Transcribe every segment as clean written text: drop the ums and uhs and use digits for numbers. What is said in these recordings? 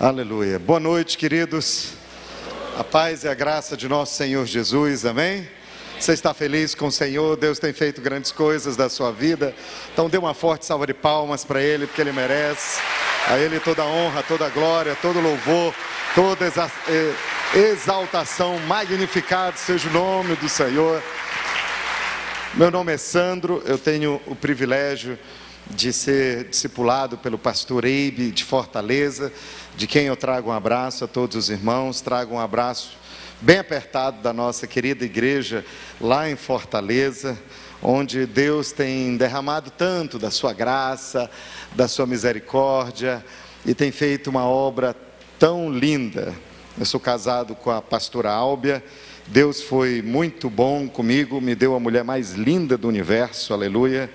Aleluia. Boa noite, queridos. A paz e a graça de nosso Senhor Jesus, amém? Você está feliz com o Senhor? Deus tem feito grandes coisas da sua vida. Então dê uma forte salva de palmas para Ele, porque Ele merece. A Ele toda honra, toda glória, todo louvor, toda exaltação. Magnificado seja o nome do Senhor. Meu nome é Sandro, eu tenho o privilégio de ser discipulado pelo pastor Eibe de Fortaleza, de quem eu trago um abraço a todos os irmãos, trago um abraço bem apertado da nossa querida igreja lá em Fortaleza, onde Deus tem derramado tanto da sua graça, da sua misericórdia, e tem feito uma obra tão linda. Eu sou casado com a pastora Álbia. Deus foi muito bom comigo, me deu a mulher mais linda do universo, aleluia.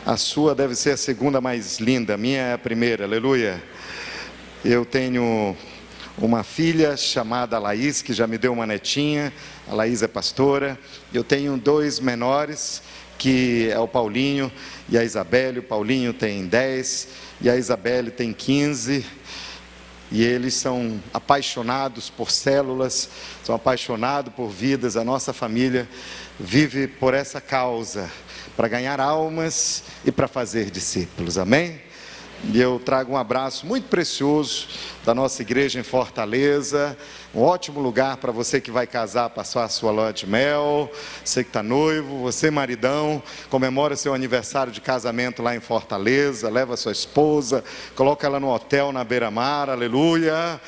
A sua deve ser a segunda mais linda, a minha é a primeira, aleluia. Eu tenho uma filha chamada Laís, que já me deu uma netinha, a Laís é pastora. Eu tenho dois menores, que é o Paulinho e a Isabelle. O Paulinho tem 10 e a Isabelle tem 15. E eles são apaixonados por células, são apaixonados por vidas. A nossa família vive por essa causa, para ganhar almas e para fazer discípulos, amém? E eu trago um abraço muito precioso da nossa igreja em Fortaleza, um ótimo lugar para você que vai casar, passar a sua lua de mel, você que está noivo, você maridão, comemora seu aniversário de casamento lá em Fortaleza, leva sua esposa, coloca ela no hotel na beira-mar, aleluia,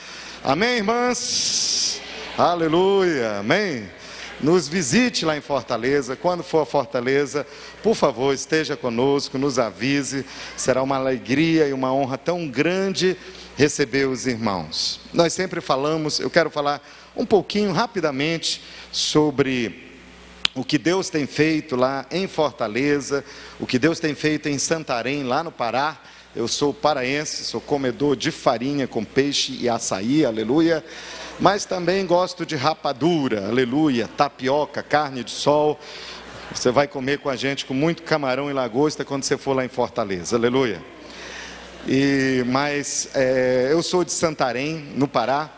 amém, irmãs? Aleluia, amém? Nos visite lá em Fortaleza. Quando for a Fortaleza, por favor, esteja conosco, nos avise. Será uma alegria e uma honra tão grande receber os irmãos. Nós sempre falamos, eu quero falar um pouquinho rapidamente sobre o que Deus tem feito lá em Fortaleza, o que Deus tem feito em Santarém, lá no Pará. Eu sou paraense, sou comedor de farinha com peixe e açaí, aleluia. Mas também gosto de rapadura, aleluia, tapioca, carne de sol. Você vai comer com a gente com muito camarão e lagosta quando você for lá em Fortaleza, aleluia. Eu sou de Santarém, no Pará,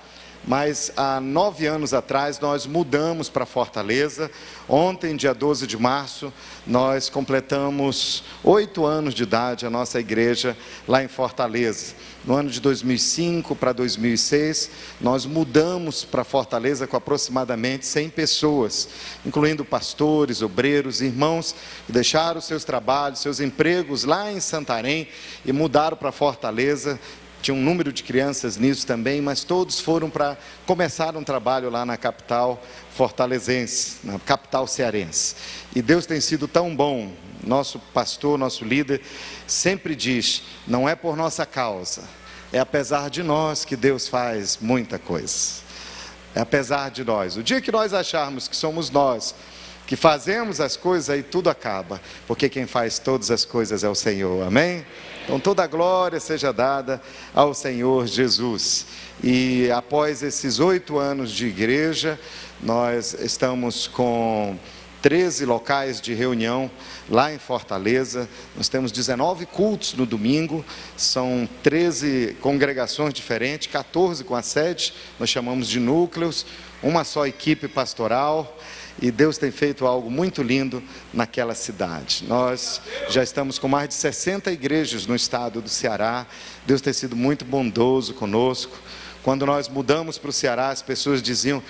mas há 9 anos atrás nós mudamos para Fortaleza. Ontem, dia 12 de março, nós completamos 8 anos de idade, a nossa igreja lá em Fortaleza. No ano de 2005 para 2006, nós mudamos para Fortaleza com aproximadamente 100 pessoas, incluindo pastores, obreiros, irmãos que deixaram seus trabalhos, seus empregos lá em Santarém e mudaram para Fortaleza. Tinha um número de crianças nisso também, mas todos foram para começar um trabalho lá na capital fortalezense, na capital cearense. E Deus tem sido tão bom. Nosso pastor, nosso líder, sempre diz, não é por nossa causa, é apesar de nós que Deus faz muita coisa. É apesar de nós. O dia que nós acharmos que somos nós, que fazemos as coisas, aí tudo acaba, porque quem faz todas as coisas é o Senhor, amém? Então toda a glória seja dada ao Senhor Jesus. E após esses 8 anos de igreja, nós estamos com 13 locais de reunião lá em Fortaleza. Nós temos 19 cultos no domingo, são 13 congregações diferentes, 14 com a sede, nós chamamos de núcleos, uma só equipe pastoral. E Deus tem feito algo muito lindo naquela cidade. Nós já estamos com mais de 60 igrejas no estado do Ceará. Deus tem sido muito bondoso conosco. Quando nós mudamos para o Ceará, as pessoas diziam,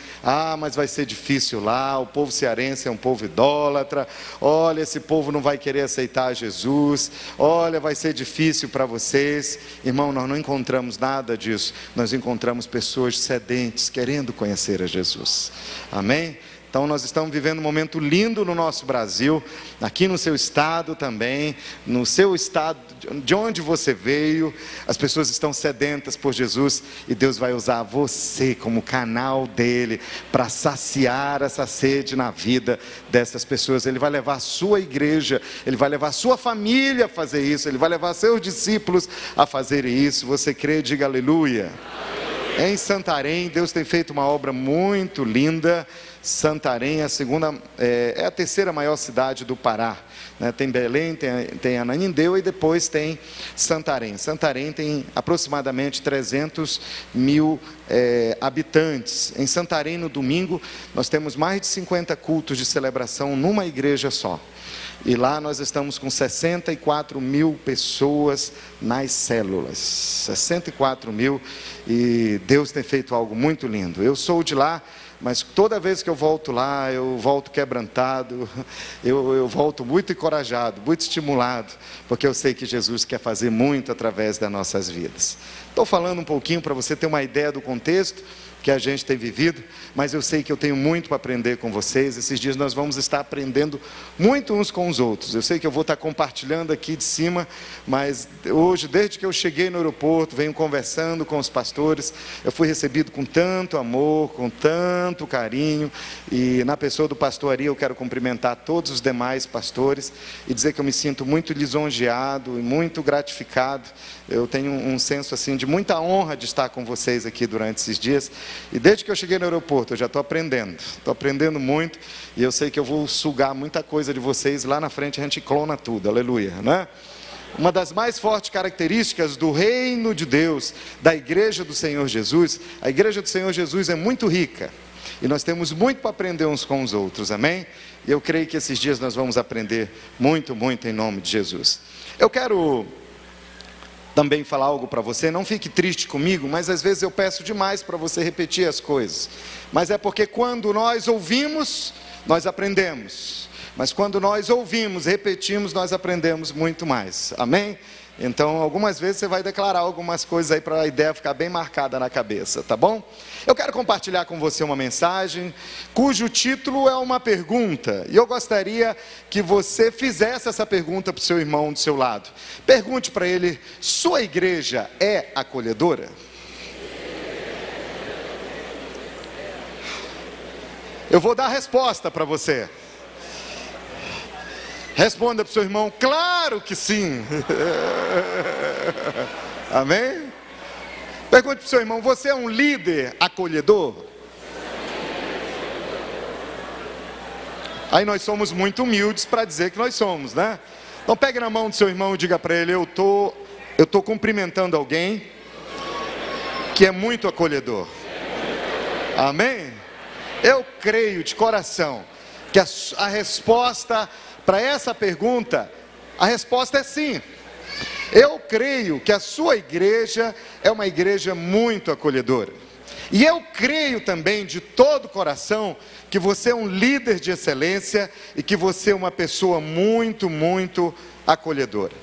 mas vai ser difícil lá, o povo cearense é um povo idólatra, olha, esse povo não vai querer aceitar Jesus, olha, vai ser difícil para vocês. Irmão, nós não encontramos nada disso, nós encontramos pessoas sedentes, querendo conhecer a Jesus, amém? Então nós estamos vivendo um momento lindo no nosso Brasil, aqui no seu estado também, no seu estado, de onde você veio, as pessoas estão sedentas por Jesus e Deus vai usar você como canal dele para saciar essa sede na vida dessas pessoas. Ele vai levar a sua igreja, ele vai levar a sua família a fazer isso, ele vai levar seus discípulos a fazer isso. Você crê? Diga aleluia. Em Santarém, Deus tem feito uma obra muito linda. Santarém, é a terceira maior cidade do Pará, né? Tem Belém, tem Ananindeua e depois tem Santarém. Santarém tem aproximadamente 300 mil habitantes. Em Santarém, no domingo, nós temos mais de 50 cultos de celebração numa igreja só. E lá nós estamos com 64 mil pessoas nas células. 64 mil, e Deus tem feito algo muito lindo. Eu sou de lá, mas toda vez que eu volto lá, eu volto quebrantado, eu volto muito encorajado, muito estimulado, porque eu sei que Jesus quer fazer muito através das nossas vidas. Estou falando um pouquinho para você ter uma ideia do contexto que a gente tem vivido, mas eu sei que eu tenho muito para aprender com vocês. Esses dias nós vamos estar aprendendo muito uns com os outros. Eu sei que eu vou estar compartilhando aqui de cima, mas hoje, desde que eu cheguei no aeroporto, venho conversando com os pastores, eu fui recebido com tanto amor, com tanto carinho, e na pessoa do pastor Ari, eu quero cumprimentar todos os demais pastores, e dizer que eu me sinto muito lisonjeado e muito gratificado. Eu tenho um senso assim de muita honra de estar com vocês aqui durante esses dias. E desde que eu cheguei no aeroporto, eu já estou aprendendo muito, e eu sei que eu vou sugar muita coisa de vocês, lá na frente a gente clona tudo, aleluia, né? Uma das mais fortes características do reino de Deus, da igreja do Senhor Jesus, a igreja do Senhor Jesus é muito rica, e nós temos muito para aprender uns com os outros, amém? E eu creio que esses dias nós vamos aprender muito, muito em nome de Jesus. Eu quero também falar algo para você, não fique triste comigo, mas às vezes eu peço demais para você repetir as coisas, mas é porque quando nós ouvimos, nós aprendemos, mas quando nós ouvimos, repetimos, nós aprendemos muito mais, amém? Então algumas vezes você vai declarar algumas coisas aí para a ideia ficar bem marcada na cabeça, tá bom? Eu quero compartilhar com você uma mensagem cujo título é uma pergunta, e eu gostaria que você fizesse essa pergunta para o seu irmão do seu lado. Pergunte para ele: sua igreja é acolhedora? Eu vou dar a resposta para você. Responda para o seu irmão: claro que sim. Amém? Pergunte para o seu irmão: você é um líder acolhedor? Aí nós somos muito humildes para dizer que nós somos, né? Então pegue na mão do seu irmão e diga para ele: eu tô cumprimentando alguém que é muito acolhedor. Amém? Eu creio de coração que a resposta para essa pergunta, a resposta é sim. Eu creio que a sua igreja é uma igreja muito acolhedora. E eu creio também de todo o coração que você é um líder de excelência e que você é uma pessoa muito, muito acolhedora.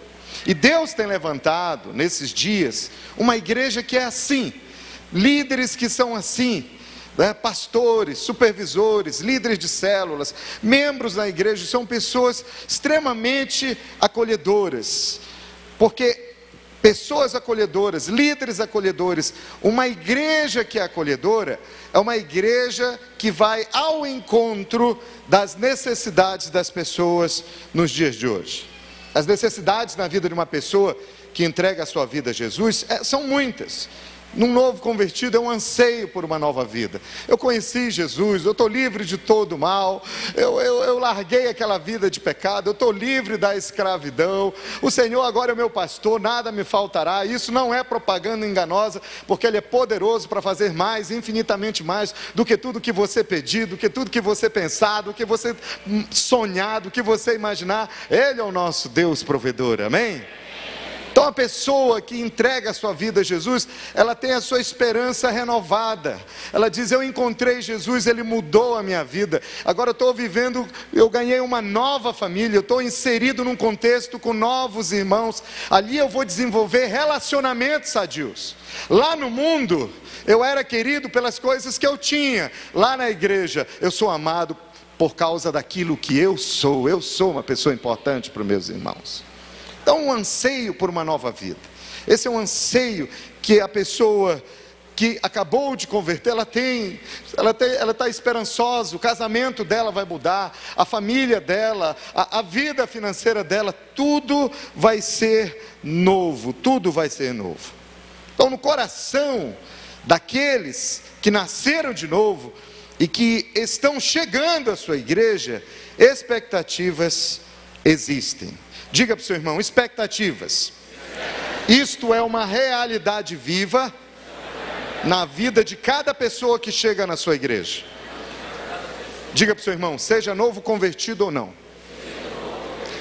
E Deus tem levantado nesses dias uma igreja que é assim, líderes que são assim, né? Pastores, supervisores, líderes de células, membros da igreja, são pessoas extremamente acolhedoras, porque pessoas acolhedoras, líderes acolhedores, uma igreja que é acolhedora, é uma igreja que vai ao encontro das necessidades das pessoas nos dias de hoje. As necessidades na vida de uma pessoa que entrega a sua vida a Jesus são muitas. Num novo convertido é um anseio por uma nova vida. Eu conheci Jesus, eu estou livre de todo mal, eu larguei aquela vida de pecado, eu estou livre da escravidão, o Senhor agora é o meu pastor, nada me faltará. Isso não é propaganda enganosa, porque Ele é poderoso para fazer mais, infinitamente mais, do que tudo que você pedir, do que tudo que você pensar, do que você sonhar, do que você imaginar. Ele é o nosso Deus provedor, amém? Então a pessoa que entrega a sua vida a Jesus, ela tem a sua esperança renovada. Ela diz: eu encontrei Jesus, Ele mudou a minha vida. Agora eu estou vivendo, eu ganhei uma nova família, eu estou inserido num contexto com novos irmãos. Ali eu vou desenvolver relacionamentos sadios. Lá no mundo, eu era querido pelas coisas que eu tinha. Lá na igreja, eu sou amado por causa daquilo que eu sou. Eu sou uma pessoa importante para os meus irmãos. Então, um anseio por uma nova vida. Esse é um anseio que a pessoa que acabou de converter, ela está esperançosa, o casamento dela vai mudar, a família dela, a vida financeira dela, tudo vai ser novo, tudo vai ser novo. Então, no coração daqueles que nasceram de novo, e que estão chegando à sua igreja, expectativas existem. Diga para o seu irmão, expectativas. Isto é uma realidade viva na vida de cada pessoa que chega na sua igreja. Diga para o seu irmão, seja novo convertido ou não.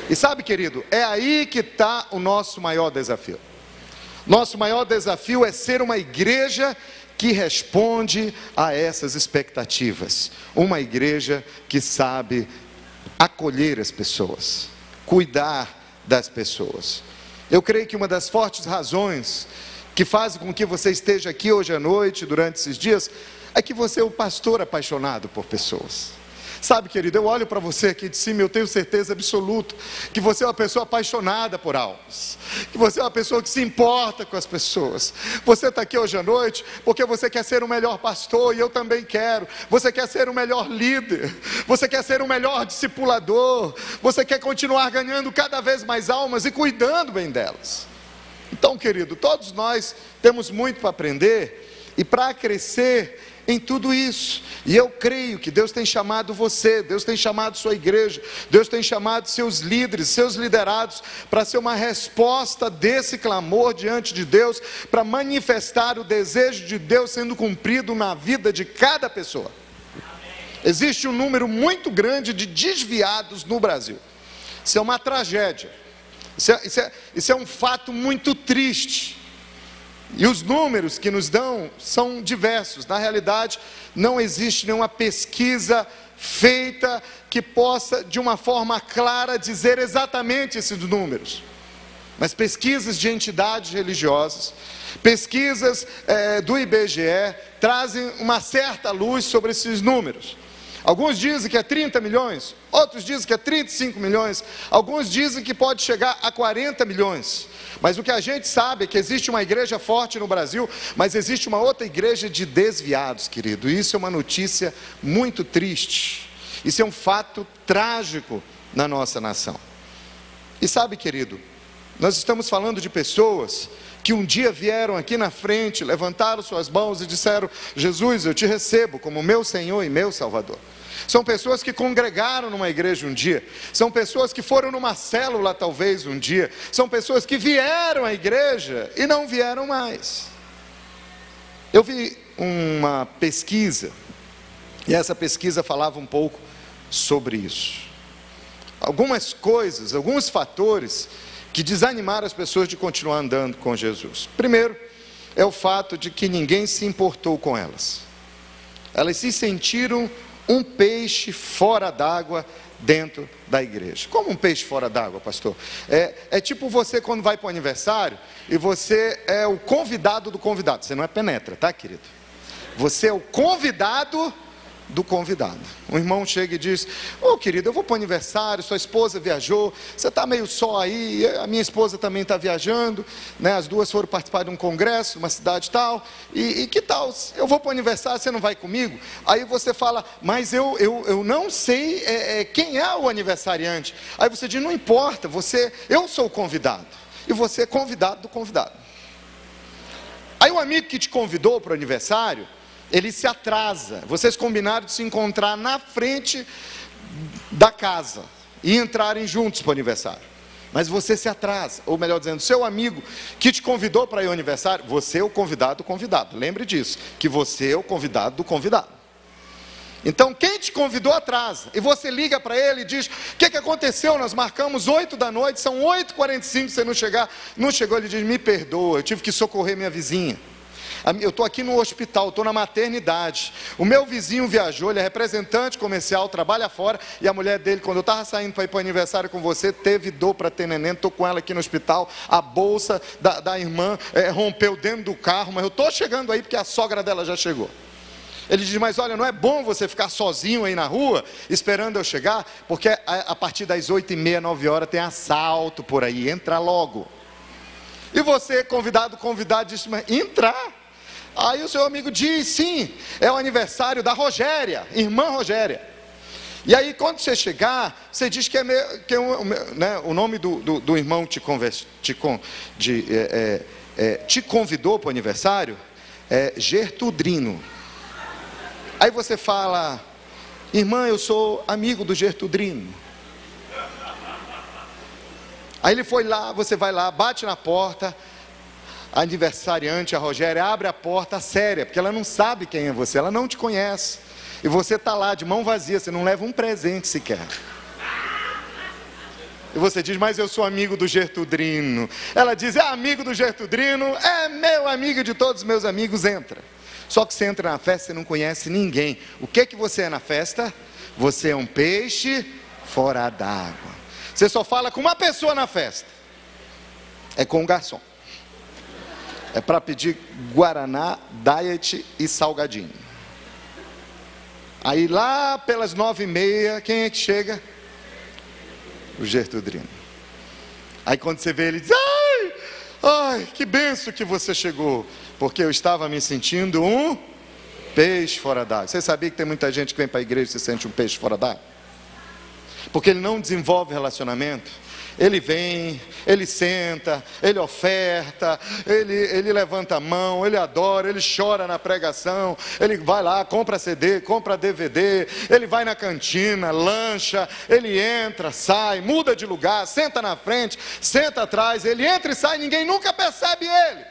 E sabe, querido, é aí que está o nosso maior desafio. Nosso maior desafio é ser uma igreja que responde a essas expectativas. Uma igreja que sabe acolher as pessoas, cuidar das pessoas. Eu creio que uma das fortes razões que fazem com que você esteja aqui hoje à noite, durante esses dias, é que você é um pastor apaixonado por pessoas. Sabe, querido, eu olho para você aqui de cima e eu tenho certeza absoluta que você é uma pessoa apaixonada por almas, que você é uma pessoa que se importa com as pessoas. Você está aqui hoje à noite porque você quer ser o melhor pastor, e eu também quero. Você quer ser o melhor líder, você quer ser o melhor discipulador, você quer continuar ganhando cada vez mais almas e cuidando bem delas. Então, querido, todos nós temos muito para aprender e para crescer em tudo isso. E eu creio que Deus tem chamado você, Deus tem chamado sua igreja, Deus tem chamado seus líderes, seus liderados, para ser uma resposta desse clamor diante de Deus, para manifestar o desejo de Deus sendo cumprido na vida de cada pessoa. Existe um número muito grande de desviados no Brasil. Isso é uma tragédia. Isso é um fato muito triste. E os números que nos dão são diversos. Na realidade, não existe nenhuma pesquisa feita que possa, de uma forma clara, dizer exatamente esses números. Mas pesquisas de entidades religiosas, pesquisas do IBGE, trazem uma certa luz sobre esses números. Alguns dizem que é 30 milhões, outros dizem que é 35 milhões, alguns dizem que pode chegar a 40 milhões. Mas o que a gente sabe é que existe uma igreja forte no Brasil, mas existe uma outra igreja de desviados, querido. E isso é uma notícia muito triste. Isso é um fato trágico na nossa nação. E sabe, querido, nós estamos falando de pessoas que um dia vieram aqui na frente, levantaram suas mãos e disseram: Jesus, eu te recebo como meu Senhor e meu Salvador. São pessoas que congregaram numa igreja um dia, são pessoas que foram numa célula talvez um dia, são pessoas que vieram à igreja e não vieram mais. Eu vi uma pesquisa, e essa pesquisa falava um pouco sobre isso. Algumas coisas, alguns fatores que desanimaram as pessoas de continuar andando com Jesus. Primeiro, é o fato de que ninguém se importou com elas. Elas se sentiram um peixe fora d'água dentro da igreja. Como um peixe fora d'água, pastor? É tipo você quando vai para o aniversário e você é o convidado do convidado. Você não é penetra, tá, querido? Você é o convidado do convidado. Um irmão chega e diz: ô querido, eu vou para o aniversário, sua esposa viajou, você está meio só aí, a minha esposa também está viajando, né? As duas foram participar de um congresso, uma cidade tal, e que tal, eu vou para o aniversário, você não vai comigo? Aí você fala: mas eu não sei quem é o aniversariante. Aí você diz: não importa, eu sou o convidado, e você é convidado do convidado. Aí o amigo que te convidou para o aniversário, ele se atrasa. Vocês combinaram de se encontrar na frente da casa e entrarem juntos para o aniversário. Mas você se atrasa, ou melhor dizendo, seu amigo que te convidou para ir ao aniversário, você é o convidado do convidado. Lembre disso, que você é o convidado do convidado. Então quem te convidou atrasa, e você liga para ele e diz: o que aconteceu? Nós marcamos 8 da noite, são 8h45, você não chegou. Ele diz: me perdoa, eu tive que socorrer minha vizinha. Eu estou aqui no hospital, estou na maternidade. O meu vizinho viajou, ele é representante comercial, trabalha fora. E a mulher dele, quando eu estava saindo para ir para o aniversário com você, teve dor para ter neném. Estou com ela aqui no hospital. A bolsa da irmã rompeu dentro do carro. Mas eu estou chegando aí porque a sogra dela já chegou. Ele diz: mas olha, não é bom você ficar sozinho aí na rua, esperando eu chegar, porque a partir das 8h30, 9h tem assalto por aí, entra logo. E você, convidado, disse: mas entrar? Aí o seu amigo diz: sim, é o aniversário da Rogéria, irmã Rogéria. E aí quando você chegar, você diz que o nome do irmão te convidou para o aniversário é Gertudrino. Aí você fala: irmã, eu sou amigo do Gertudrino. Aí ele foi lá, você vai lá, bate na porta, a aniversariante, a Rogéria, abre a porta séria, porque ela não sabe quem é você, ela não te conhece. E você está lá de mão vazia, você não leva um presente sequer. E você diz: mas eu sou amigo do Gertudrino. Ela diz: é amigo do Gertudrino, é meu amigo de todos os meus amigos, entra. Só que você entra na festa, você não conhece ninguém. O que que você é na festa? Você é um peixe fora d'água. Você só fala com uma pessoa na festa, é com o garçom. É para pedir guaraná, diet e salgadinho. Aí lá pelas 9h30, quem é que chega? O Gertudrino. Aí quando você vê ele, diz: ai, que benção que você chegou, porque eu estava me sentindo um peixe fora d'água. Você sabia que tem muita gente que vem para a igreja e se sente um peixe fora d'água? Porque ele não desenvolve relacionamento. Ele vem, ele senta, ele oferta, ele levanta a mão, ele adora, ele chora na pregação, ele vai lá, compra CD, compra DVD, ele vai na cantina, lancha, ele entra, sai, muda de lugar, senta na frente, senta atrás, ele entra e sai, ninguém nunca percebe ele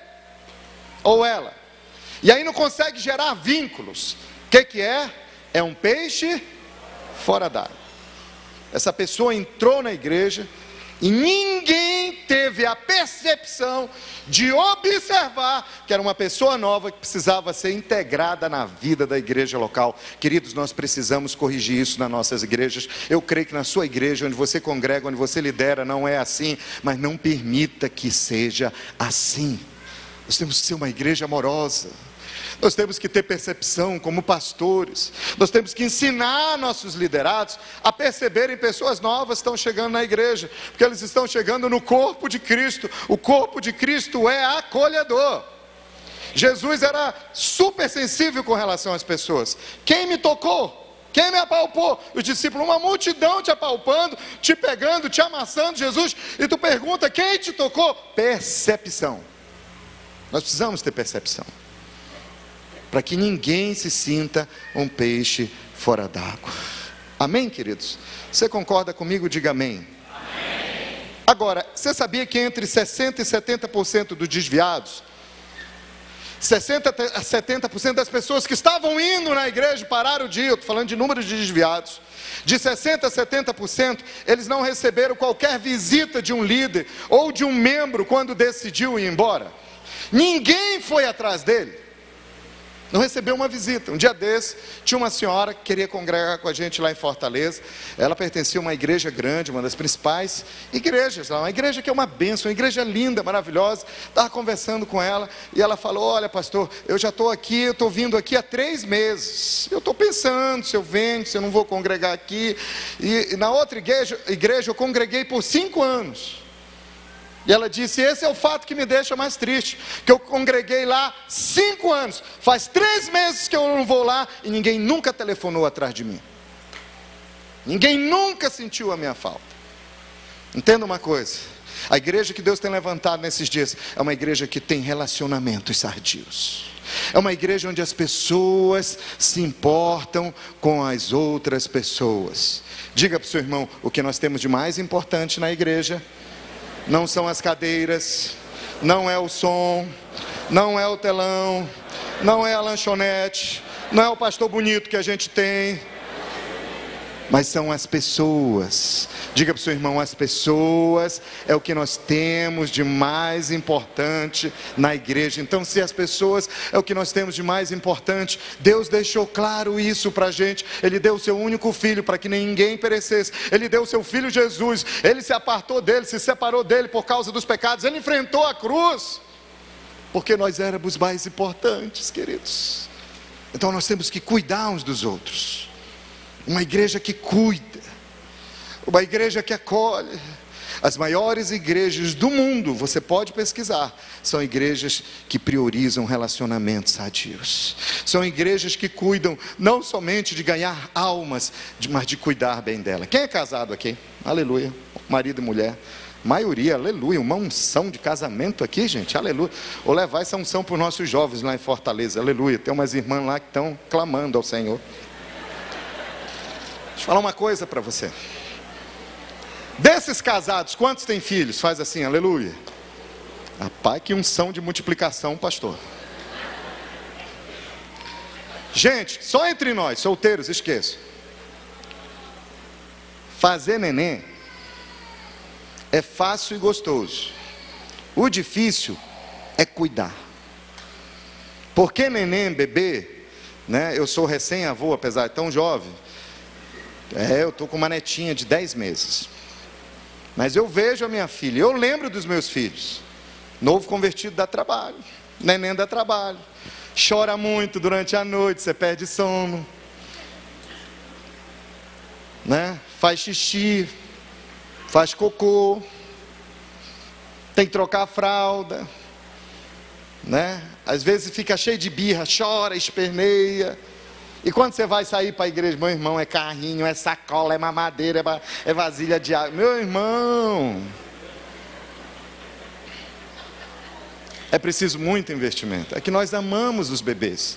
ou ela. E aí não consegue gerar vínculos. O que é? É um peixe fora d'água. Essa pessoa entrou na igreja e ninguém teve a percepção de observar que era uma pessoa nova que precisava ser integrada na vida da igreja local. Queridos, nós precisamos corrigir isso nas nossas igrejas. Eu creio que na sua igreja, onde você congrega, onde você lidera, não é assim, mas não permita que seja assim. Nós temos que ser uma igreja amorosa. Nós temos que ter percepção como pastores. Nós temos que ensinar nossos liderados a perceberem pessoas novas que estão chegando na igreja, porque eles estão chegando no corpo de Cristo. O corpo de Cristo é acolhedor. Jesus era super sensível com relação às pessoas. Quem me tocou? Quem me apalpou? Os discípulos, uma multidão te apalpando, te pegando, te amassando, Jesus. E tu pergunta: quem te tocou? Percepção. Nós precisamos ter percepção, para que ninguém se sinta um peixe fora d'água. Amém, queridos? Você concorda comigo? Diga amém. Amém. Agora, você sabia que entre 60% e 70% dos desviados, 60% a 70% das pessoas que estavam indo na igreja pararam de ir, eu estou falando de número de desviados, de 60% a 70%, eles não receberam qualquer visita de um líder ou de um membro quando decidiu ir embora. Ninguém foi atrás dele. Não recebeu uma visita. Um dia desse, tinha uma senhora que queria congregar com a gente lá em Fortaleza. Ela pertencia a uma igreja grande, uma das principais igrejas lá. Uma igreja que é uma bênção, uma igreja linda, maravilhosa. Estava conversando com ela e ela falou: olha, pastor, eu já estou aqui, eu estou vindo aqui há 3 meses. Eu estou pensando se eu venho, se eu não vou congregar aqui. E na outra igreja eu congreguei por 5 anos. E ela disse: esse é o fato que me deixa mais triste, que eu congreguei lá 5 anos, faz 3 meses que eu não vou lá, e ninguém nunca telefonou atrás de mim, ninguém nunca sentiu a minha falta. Entenda uma coisa: a igreja que Deus tem levantado nesses dias é uma igreja que tem relacionamentos sadios, é uma igreja onde as pessoas se importam com as outras pessoas. Diga para o seu irmão: o que nós temos de mais importante na igreja não são as cadeiras, não é o som, não é o telão, não é a lanchonete, não é o pastor bonito que a gente tem, mas são as pessoas. Diga para o seu irmão: as pessoas é o que nós temos de mais importante na igreja. Então, se as pessoas é o que nós temos de mais importante, Deus deixou claro isso para a gente. Ele deu o seu único filho para que ninguém perecesse. Ele deu o seu filho Jesus. Ele se apartou dele, se separou dele por causa dos pecados. Ele enfrentou a cruz, porque nós éramos mais importantes, queridos. Então nós temos que cuidar uns dos outros. Uma igreja que cuida, uma igreja que acolhe. As maiores igrejas do mundo, você pode pesquisar, são igrejas que priorizam relacionamentos sadios. São igrejas que cuidam não somente de ganhar almas, mas de cuidar bem dela. Quem é casado aqui? Aleluia. Marido e mulher. Maioria, aleluia, uma unção de casamento aqui, gente, aleluia. Vou levar essa unção para os nossos jovens lá em Fortaleza, aleluia. Tem umas irmãs lá que estão clamando ao Senhor. Deixa eu falar uma coisa para você. Desses casados, quantos têm filhos? Faz assim, aleluia. Rapaz, que unção de multiplicação, pastor. Gente, só entre nós, solteiros, esqueço. Fazer neném é fácil e gostoso. O difícil é cuidar. Porque neném, bebê, né? Eu sou recém-avô, apesar de tão jovem. Eu estou com uma netinha de 10 meses. Mas eu vejo a minha filha, eu lembro dos meus filhos. Novo convertido dá trabalho, neném dá trabalho. Chora muito durante a noite, você perde sono, né? Faz xixi, faz cocô, tem que trocar a fralda, né? Às vezes fica cheio de birra, chora, esperneia. E quando você vai sair para a igreja, meu irmão, é carrinho, é sacola, é mamadeira, é vasilha de água. Meu irmão, é preciso muito investimento. É que nós amamos os bebês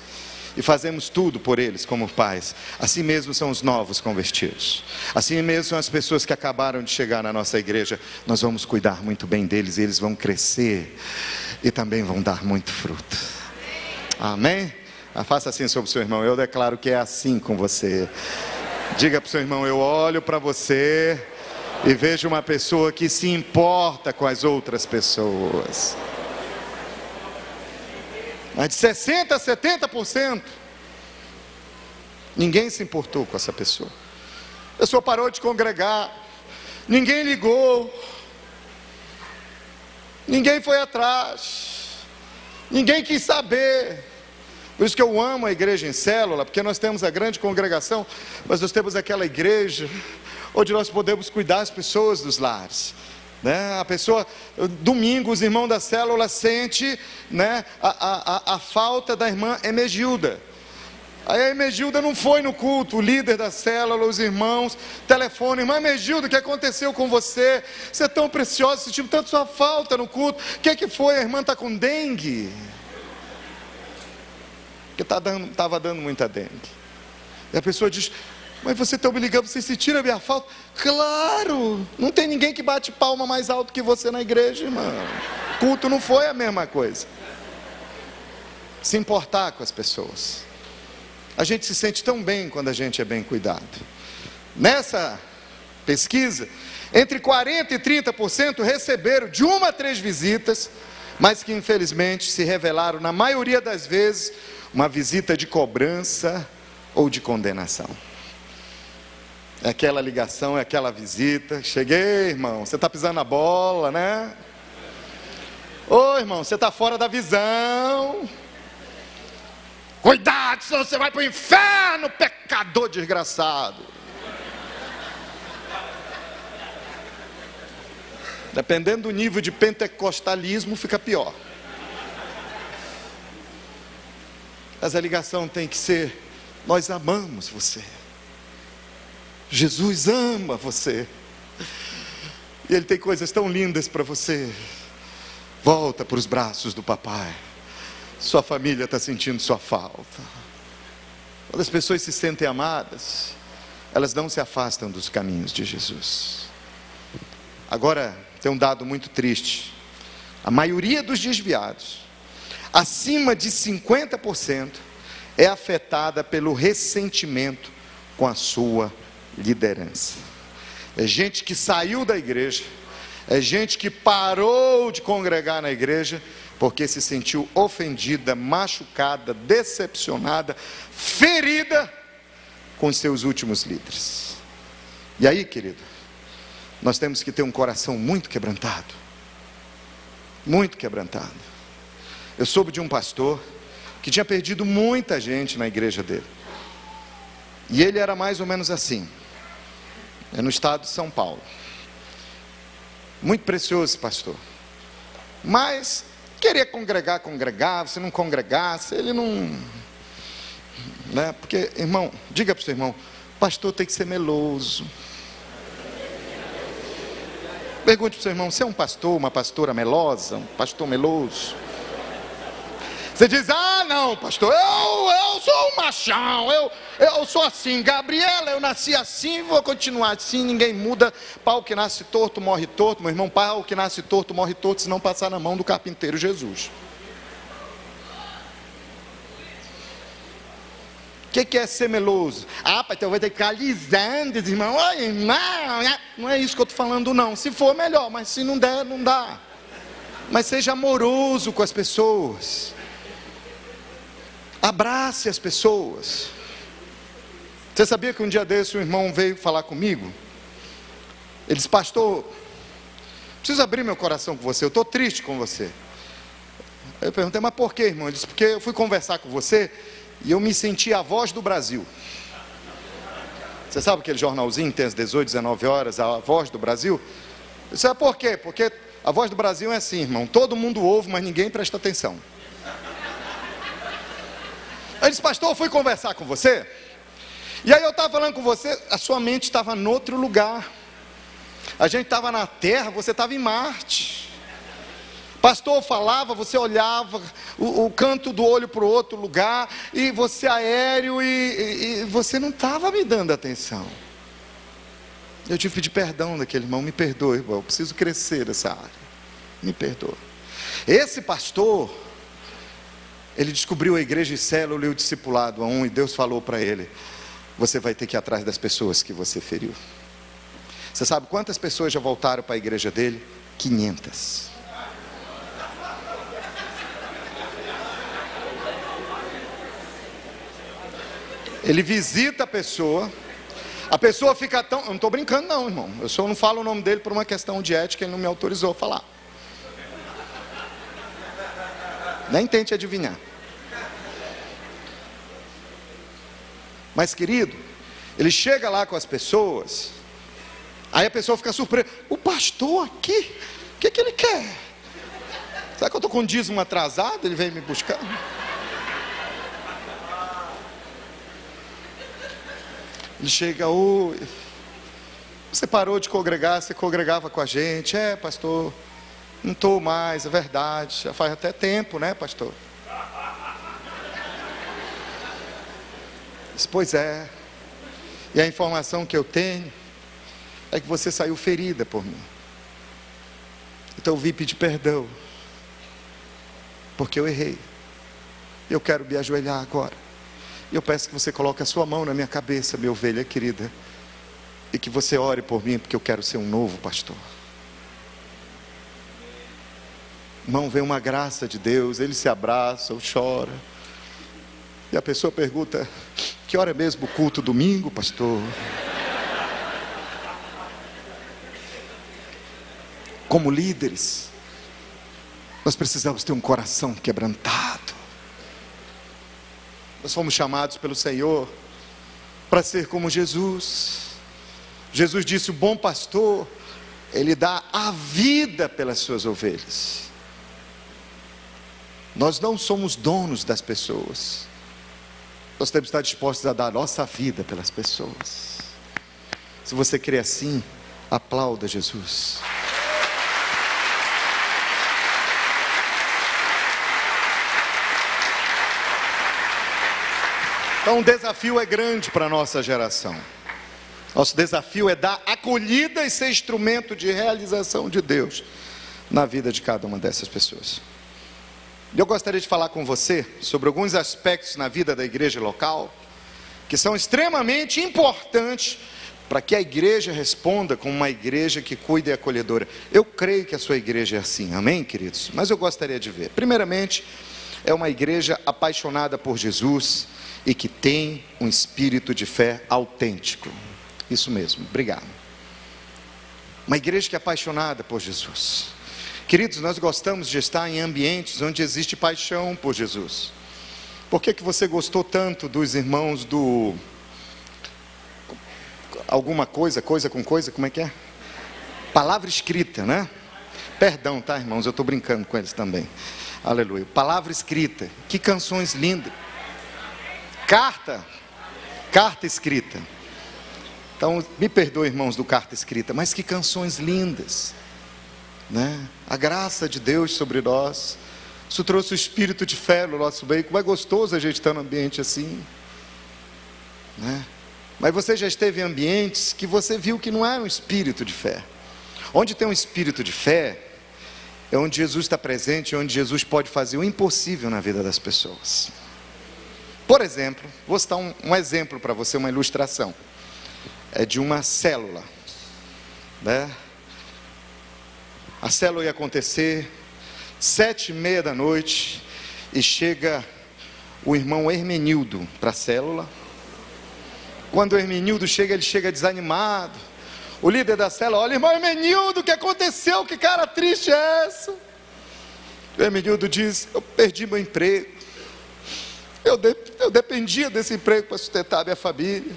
e fazemos tudo por eles como pais. Assim mesmo são os novos convertidos. Assim mesmo são as pessoas que acabaram de chegar na nossa igreja. Nós vamos cuidar muito bem deles e eles vão crescer e também vão dar muito fruto. Amém? Faça assim sobre o seu irmão. Eu declaro que é assim com você. Diga para o seu irmão: eu olho para você e vejo uma pessoa que se importa com as outras pessoas. Mas de 60% a 70%, ninguém se importou com essa pessoa. A pessoa parou de congregar, ninguém ligou, ninguém foi atrás, ninguém quis saber. Por isso que eu amo a igreja em célula, porque nós temos a grande congregação, mas nós temos aquela igreja onde nós podemos cuidar das pessoas dos lares, né? A pessoa, domingo, os irmãos da célula sentem, né, a falta da irmã Emegilda. Aí a Emegilda não foi no culto, o líder da célula, os irmãos, telefone: irmã Emegilda, o que aconteceu com você? Você é tão preciosa, sentimos tanto sua falta no culto. O que foi? A irmã está com dengue. Porque estava dando muita dengue. E a pessoa diz: mas você está me ligando, você sentiram a minha falta? Claro, não tem ninguém que bate palma mais alto que você na igreja, irmão. Culto não foi a mesma coisa. Se importar com as pessoas. A gente se sente tão bem quando a gente é bem cuidado. Nessa pesquisa, entre 40% e 30% receberam de 1 a 3 visitas, mas que infelizmente se revelaram, na maioria das vezes, uma visita de cobrança ou de condenação. É aquela ligação, é aquela visita: cheguei, irmão, você está pisando na bola, né? Ô, irmão, você está fora da visão. Cuidado, senão você vai para o inferno, pecador desgraçado. Dependendo do nível de pentecostalismo, fica pior. Mas a ligação tem que ser: nós amamos você. Jesus ama você. E Ele tem coisas tão lindas para você. Volta para os braços do papai. Sua família está sentindo sua falta. Quando as pessoas se sentem amadas, elas não se afastam dos caminhos de Jesus. Agora, tem um dado muito triste. A maioria dos desviados, acima de 50%, é afetada pelo ressentimento com a sua liderança. É gente que saiu da igreja, é gente que parou de congregar na igreja, porque se sentiu ofendida, machucada, decepcionada, ferida com seus últimos líderes. E aí, querido, nós temos que ter um coração muito quebrantado. Muito quebrantado. Eu soube de um pastor que tinha perdido muita gente na igreja dele. E ele era mais ou menos assim. É no estado de São Paulo. Muito precioso esse pastor. Mas queria congregar, se não congregasse, ele não... né? Porque, irmão, diga para o seu irmão: pastor tem que ser meloso. Pergunte para o seu irmão: você é um pastor, uma pastora melosa, um pastor meloso? Você diz: ah, não, pastor, eu sou um machão, eu sou assim, Gabriela, eu nasci assim, vou continuar assim, ninguém muda. Pau que nasce torto, morre torto, meu irmão. Pau que nasce torto, morre torto, se não passar na mão do carpinteiro Jesus. O que é ser meloso? Ah, pastor, eu vou ter que ficar alisando, irmão. Oi, irmão. Não é isso que eu estou falando, não. Se for, melhor, mas se não der, não dá. Mas seja amoroso com as pessoas. Abrace as pessoas. Você sabia que um dia desse um irmão veio falar comigo? Ele disse: pastor, preciso abrir meu coração com você, eu estou triste com você. Eu perguntei: mas por quê, irmão? Ele disse: porque eu fui conversar com você e eu me senti a voz do Brasil. Você sabe aquele jornalzinho que tem às 18, 19 horas, a voz do Brasil? Eu disse: por quê? Porque a voz do Brasil é assim, irmão, todo mundo ouve, mas ninguém presta atenção. Ele disse: pastor, eu fui conversar com você, e aí eu estava falando com você, a sua mente estava em outro lugar. A gente estava na Terra, você estava em Marte. Pastor falava, você olhava o canto do olho para o outro lugar, e você aéreo, e você não estava me dando atenção. Eu tive que pedir perdão daquele irmão: me perdoe, irmão, eu preciso crescer nessa área, me perdoe. Esse pastor, ele descobriu a igreja de célula e o discipulado a um, e Deus falou para ele: você vai ter que ir atrás das pessoas que você feriu. Você sabe quantas pessoas já voltaram para a igreja dele? 500. Ele visita a pessoa fica tão... Eu não estou brincando não, irmão. Eu só não falo o nome dele por uma questão de ética, ele não me autorizou a falar. Nem tente adivinhar. Mas, querido, ele chega lá com as pessoas, aí a pessoa fica surpresa: o pastor aqui, o que ele quer? Será que eu estou com dízimo atrasado? Ele veio me buscar? Ele chega: oi, você parou de congregar, você congregava com a gente? É, pastor, não estou mais, é verdade, já faz até tempo, né, pastor? Diz: pois é, e a informação que eu tenho é que você saiu ferida por mim. Então eu vim pedir perdão, porque eu errei. Eu quero me ajoelhar agora. Eu peço que você coloque a sua mão na minha cabeça, minha ovelha querida, e que você ore por mim, porque eu quero ser um novo pastor. Irmão, vem uma graça de Deus, ele se abraça ou chora, e a pessoa pergunta: que hora é mesmo o culto domingo, pastor? Como líderes, nós precisamos ter um coração quebrantado. Nós fomos chamados pelo Senhor para ser como Jesus. Jesus disse: o bom pastor, ele dá a vida pelas suas ovelhas. Nós não somos donos das pessoas. Nós temos que estar dispostos a dar a nossa vida pelas pessoas. Se você crê assim, aplauda Jesus. Então o desafio é grande para a nossa geração. Nosso desafio é dar acolhida e ser instrumento de realização de Deus na vida de cada uma dessas pessoas. Eu gostaria de falar com você sobre alguns aspectos na vida da igreja local que são extremamente importantes para que a igreja responda como uma igreja que cuida e acolhedora. Eu creio que a sua igreja é assim, amém, queridos? Mas eu gostaria de ver. Primeiramente, é uma igreja apaixonada por Jesus e que tem um espírito de fé autêntico. Isso mesmo, obrigado. Uma igreja que é apaixonada por Jesus. Queridos, nós gostamos de estar em ambientes onde existe paixão por Jesus. Por que você gostou tanto dos irmãos do... alguma coisa, coisa com coisa, como é que é? Palavra escrita, né? Perdão, tá, irmãos, eu estou brincando com eles também. Aleluia. Palavra escrita, que canções lindas. Carta escrita. Então, me perdoe, irmãos do Carta Escrita, mas que canções lindas. né? A graça de Deus sobre nós. Isso trouxe o espírito de fé no nosso meio. Como é gostoso a gente estar num ambiente assim, né? Mas você já esteve em ambientes que você viu que não era um espírito de fé. Onde tem um espírito de fé, é onde Jesus está presente, onde Jesus pode fazer o impossível na vida das pessoas. Por exemplo, vou citar um exemplo para você, uma ilustração. É de uma célula, né? A célula ia acontecer 7:30 da noite, e chega o irmão Hermenildo para a célula. Quando o Hermenildo chega, ele chega desanimado. O líder da célula: olha, irmão Hermenildo, o que aconteceu? Que cara triste é essa? O Hermenildo diz: eu perdi meu emprego. Eu dependia desse emprego para sustentar minha família.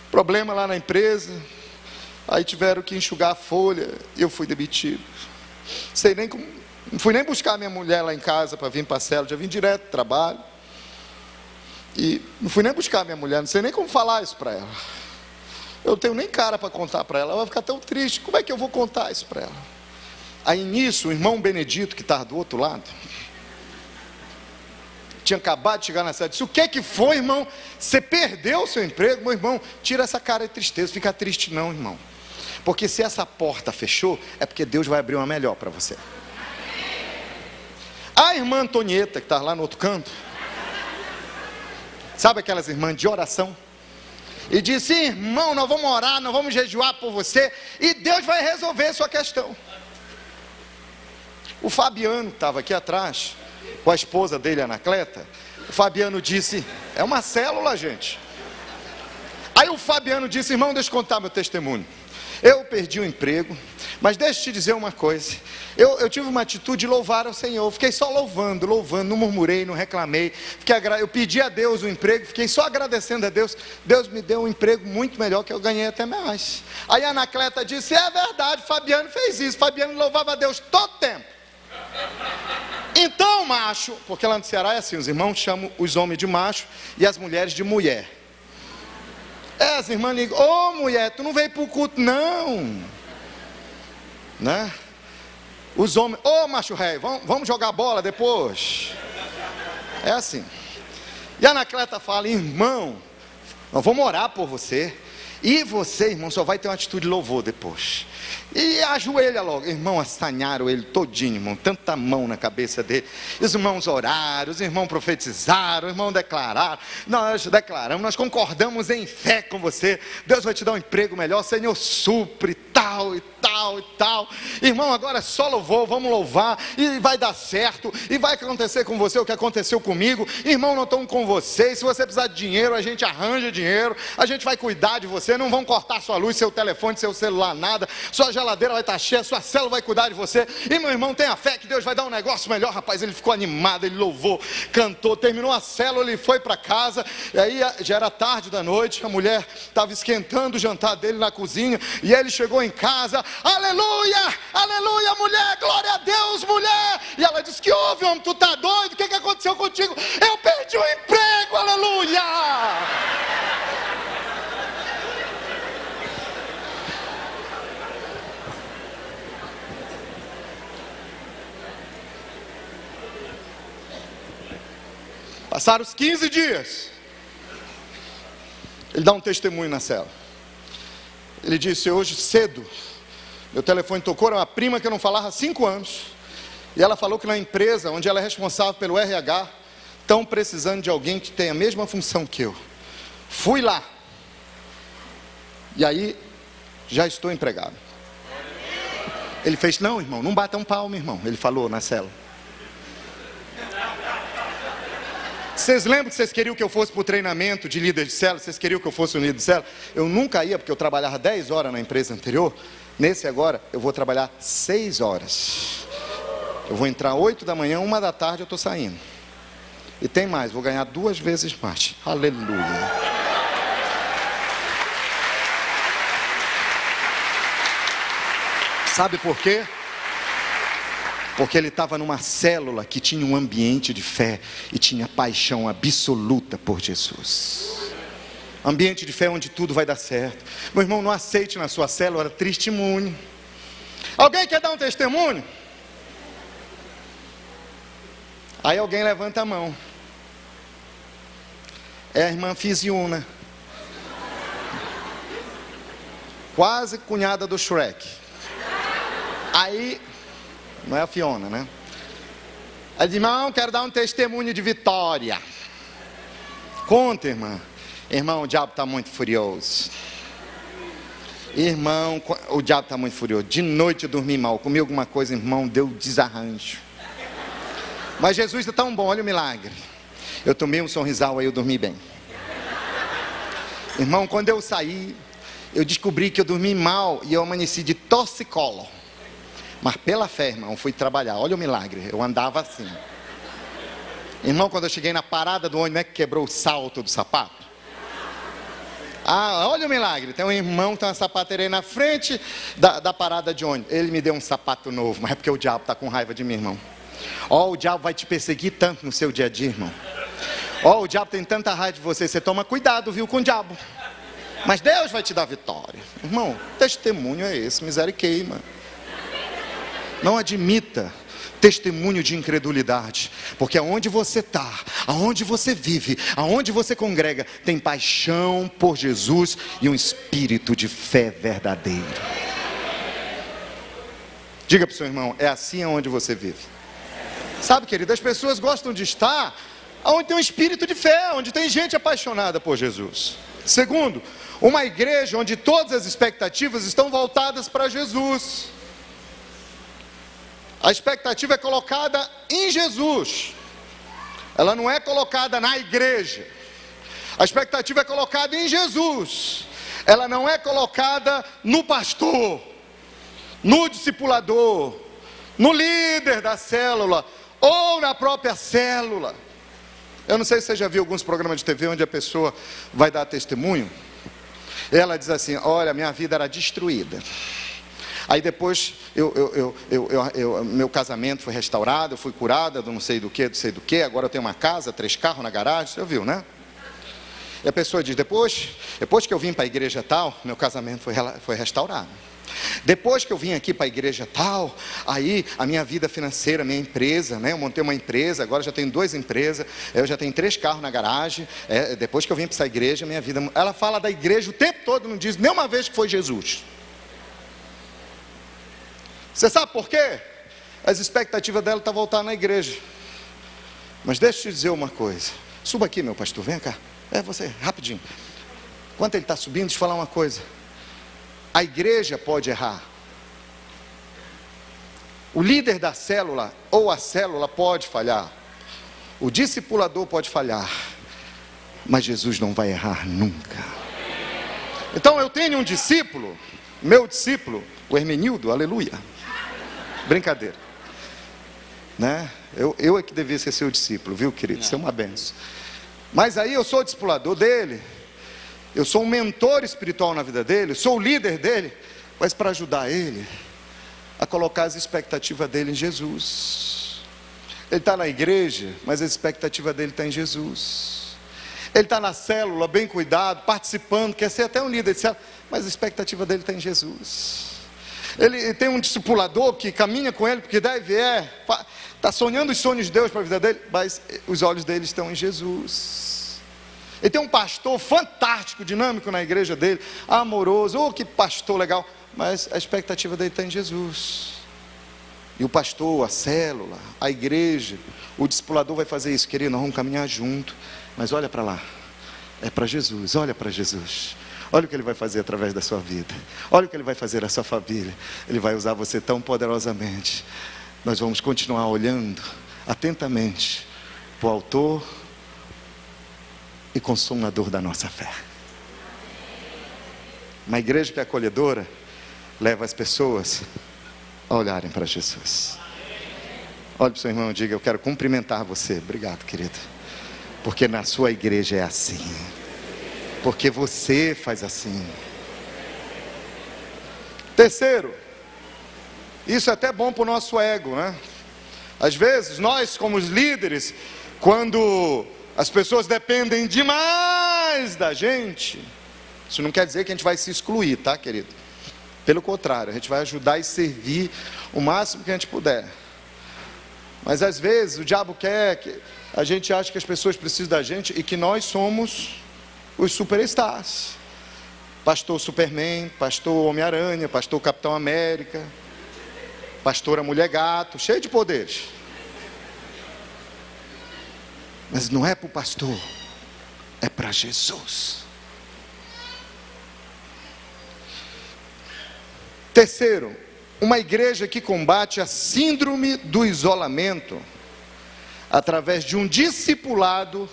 Problema lá na empresa. Aí tiveram que enxugar a folha e eu fui demitido. Não fui nem buscar minha mulher lá em casa para vir para a célula. Já vim direto do trabalho. E não fui nem buscar minha mulher. Não sei nem como falar isso para ela. Eu não tenho nem cara para contar para ela. Ela vai ficar tão triste. Como é que eu vou contar isso para ela? Aí nisso, o irmão Benedito, que estava do outro lado, tinha acabado de chegar na sala, disse: o que foi, irmão? Você perdeu o seu emprego? Meu irmão, tira essa cara de tristeza. Fica triste não, irmão. Porque se essa porta fechou, é porque Deus vai abrir uma melhor para você. A irmã Antonieta, que estava lá no outro canto, sabe aquelas irmãs de oração? E disse: irmão, nós vamos orar, nós vamos jejuar por você, e Deus vai resolver a sua questão. O Fabiano, que estava aqui atrás, com a esposa dele, Anacleta, o Fabiano disse: é uma célula, gente. Aí o Fabiano disse: irmão, deixa eu contar meu testemunho. Eu perdi o emprego, mas deixa eu te dizer uma coisa. Eu tive uma atitude de louvar ao Senhor. Fiquei só louvando, não murmurei, não reclamei. Eu pedi a Deus o emprego, fiquei só agradecendo a Deus. Deus me deu um emprego muito melhor, que eu ganhei até mais. Aí a Anacleta disse: é verdade, Fabiano fez isso. Fabiano louvava a Deus todo tempo. Então, macho, porque lá no Ceará é assim, os irmãos chamam os homens de macho e as mulheres de mulher. As irmãs ligam: ô mulher, tu não veio para o culto não, né? Os homens: ô macho rei, vamos jogar bola depois. É assim. E a Anacleta fala: irmão, nós vamos orar por você. E você, irmão, só vai ter uma atitude de louvor depois. E ajoelha logo. Irmão, assanharam ele todinho, irmão. Tanta mão na cabeça dele. Os irmãos oraram, os irmãos profetizaram, os irmãos declararam. Nós declaramos, nós concordamos em fé com você. Deus vai te dar um emprego melhor. Senhor, supre, tal e tal e tal. Irmão, agora é só louvor, vamos louvar. E vai dar certo. E vai acontecer com você o que aconteceu comigo. Irmão, não estamos com você. Se você precisar de dinheiro, a gente arranja dinheiro. A gente vai cuidar de você. Não vão cortar sua luz, seu telefone, seu celular, nada. Sua geladeira vai estar cheia, sua célula vai cuidar de você. E meu irmão, tenha fé que Deus vai dar um negócio melhor. Rapaz, ele ficou animado, ele louvou, cantou, terminou a célula, ele foi para casa. E aí já era tarde da noite, a mulher estava esquentando o jantar dele na cozinha. E ele chegou em casa: aleluia, aleluia, mulher, glória a Deus, mulher. E ela disse: que houve, homem, tu tá doido? O que aconteceu contigo? Eu perdi o emprego, aleluia. Passaram os 15 dias. Ele dá um testemunho na cela. Ele disse: hoje cedo, meu telefone tocou, era uma prima que eu não falava há 5 anos. E ela falou que na empresa, onde ela é responsável pelo RH, estão precisando de alguém que tem a mesma função que eu. Fui lá. E aí, já estou empregado. Ele fez: não, irmão, não bata um palmo, irmão. Ele falou na cela. Vocês lembram que vocês queriam que eu fosse para o treinamento de líder de célula? Vocês queriam que eu fosse um líder de célula? Eu nunca ia, porque eu trabalhava 10 horas na empresa anterior. Nesse agora, eu vou trabalhar 6 horas. Eu vou entrar 8 da manhã, 1 da tarde eu estou saindo. E tem mais, vou ganhar 2 vezes mais. Aleluia. Sabe por quê? Porque ele estava numa célula que tinha um ambiente de fé e tinha paixão absoluta por Jesus. Ambiente de fé onde tudo vai dar certo. Meu irmão, não aceite na sua célula testemunho. Alguém quer dar um testemunho? Aí alguém levanta a mão. É a irmã Fisiuna, quase cunhada do Shrek. Aí, não é a Fiona, né? Ela diz: irmão, quero dar um testemunho de vitória. Conta, irmã. Irmão, o diabo está muito furioso. Irmão, o diabo está muito furioso. De noite eu dormi mal, comi alguma coisa, irmão, deu desarranjo. Mas Jesus é tão bom, olha o milagre. Eu tomei um sorrisal, aí eu dormi bem. Irmão, quando eu saí, eu descobri que eu dormi mal e eu amanheci de torcicolo. Mas pela fé, irmão, fui trabalhar. Olha o milagre, eu andava assim. Irmão, quando eu cheguei na parada do ônibus, não é que quebrou o salto do sapato? Ah, olha o milagre. Tem um irmão que tem uma sapateira aí na frente da parada de ônibus. Ele me deu um sapato novo, mas é porque o diabo está com raiva de mim, irmão. Ó, o diabo vai te perseguir tanto no seu dia a dia, irmão. Ó, o diabo tem tanta raiva de você, você toma cuidado, viu, com o diabo. Mas Deus vai te dar vitória. Irmão, testemunho é esse, miséria queima. Não admita testemunho de incredulidade, porque aonde você está, aonde você vive, aonde você congrega, tem paixão por Jesus e um espírito de fé verdadeiro. Diga para o seu irmão: é assim aonde você vive. Sabe, querido, as pessoas gostam de estar onde tem um espírito de fé, onde tem gente apaixonada por Jesus. Segundo, uma igreja onde todas as expectativas estão voltadas para Jesus. A expectativa é colocada em Jesus. Ela não é colocada na igreja. A expectativa é colocada em Jesus. Ela não é colocada no pastor, no discipulador, no líder da célula ou na própria célula. Eu não sei se você já viu alguns programas de TV onde a pessoa vai dar testemunho. Ela diz assim: olha, minha vida era destruída. Aí depois, meu casamento foi restaurado, eu fui curada do não sei do que, agora eu tenho uma casa, 3 carros na garagem, você viu, né? E a pessoa diz: depois que eu vim para a igreja tal, meu casamento foi restaurado. Depois que eu vim aqui para a igreja tal, aí a minha vida financeira, minha empresa, né? Eu montei uma empresa, agora já tenho 2 empresas, eu já tenho 3 carros na garagem, depois que eu vim para essa igreja, minha vida... Ela fala da igreja o tempo todo, não diz nenhuma vez que foi Jesus. Você sabe por quê? As expectativas dela estão voltar na igreja. Mas deixa eu te dizer uma coisa. Suba aqui, meu pastor, vem cá. Você, rapidinho. Enquanto ele está subindo, deixa eu falar uma coisa. A igreja pode errar. O líder da célula ou a célula pode falhar. O discipulador pode falhar. Mas Jesus não vai errar nunca. Então eu tenho um discípulo, meu discípulo, o Hermenildo, aleluia. Brincadeira, né? Eu é que devia ser seu discípulo, viu, querido? Isso é uma benção. Mas aí eu sou o discipulador dele, eu sou um mentor espiritual na vida dele, sou o líder dele, mas para ajudar ele a colocar as expectativas dele em Jesus. Ele está na igreja, mas a expectativa dele está em Jesus. Ele está na célula, bem cuidado, participando, quer ser até um líder de célula, mas a expectativa dele está em Jesus. Ele tem um discipulador que caminha com ele, porque deve está sonhando os sonhos de Deus para a vida dele, mas os olhos dele estão em Jesus. Ele tem um pastor fantástico, dinâmico na igreja dele, amoroso, que pastor legal, mas a expectativa dele está em Jesus. E o pastor, a célula, a igreja, o discipulador vai fazer isso, querido, nós vamos caminhar junto, mas olha para lá, é para Jesus, olha para Jesus. Olha o que Ele vai fazer através da sua vida. Olha o que Ele vai fazer na sua família. Ele vai usar você tão poderosamente. Nós vamos continuar olhando atentamente para o autor e consumador da nossa fé. Uma igreja que é acolhedora leva as pessoas a olharem para Jesus. Olhe para o seu irmão e diga: eu quero cumprimentar você. Obrigado, querido. Porque na sua igreja é assim. Porque você faz assim. Terceiro, isso é até bom para o nosso ego, né? Às vezes nós, como os líderes, quando as pessoas dependem demais da gente, isso não quer dizer que a gente vai se excluir, tá, querido? Pelo contrário, a gente vai ajudar e servir o máximo que a gente puder. Mas às vezes o diabo quer que a gente ache que as pessoas precisam da gente e que nós somos os superstars. Pastor Superman, pastor Homem-Aranha, pastor Capitão América, pastora Mulher Gato, cheio de poderes. Mas não é para o pastor, é para Jesus. Terceiro, uma igreja que combate a síndrome do isolamento através de um discipulado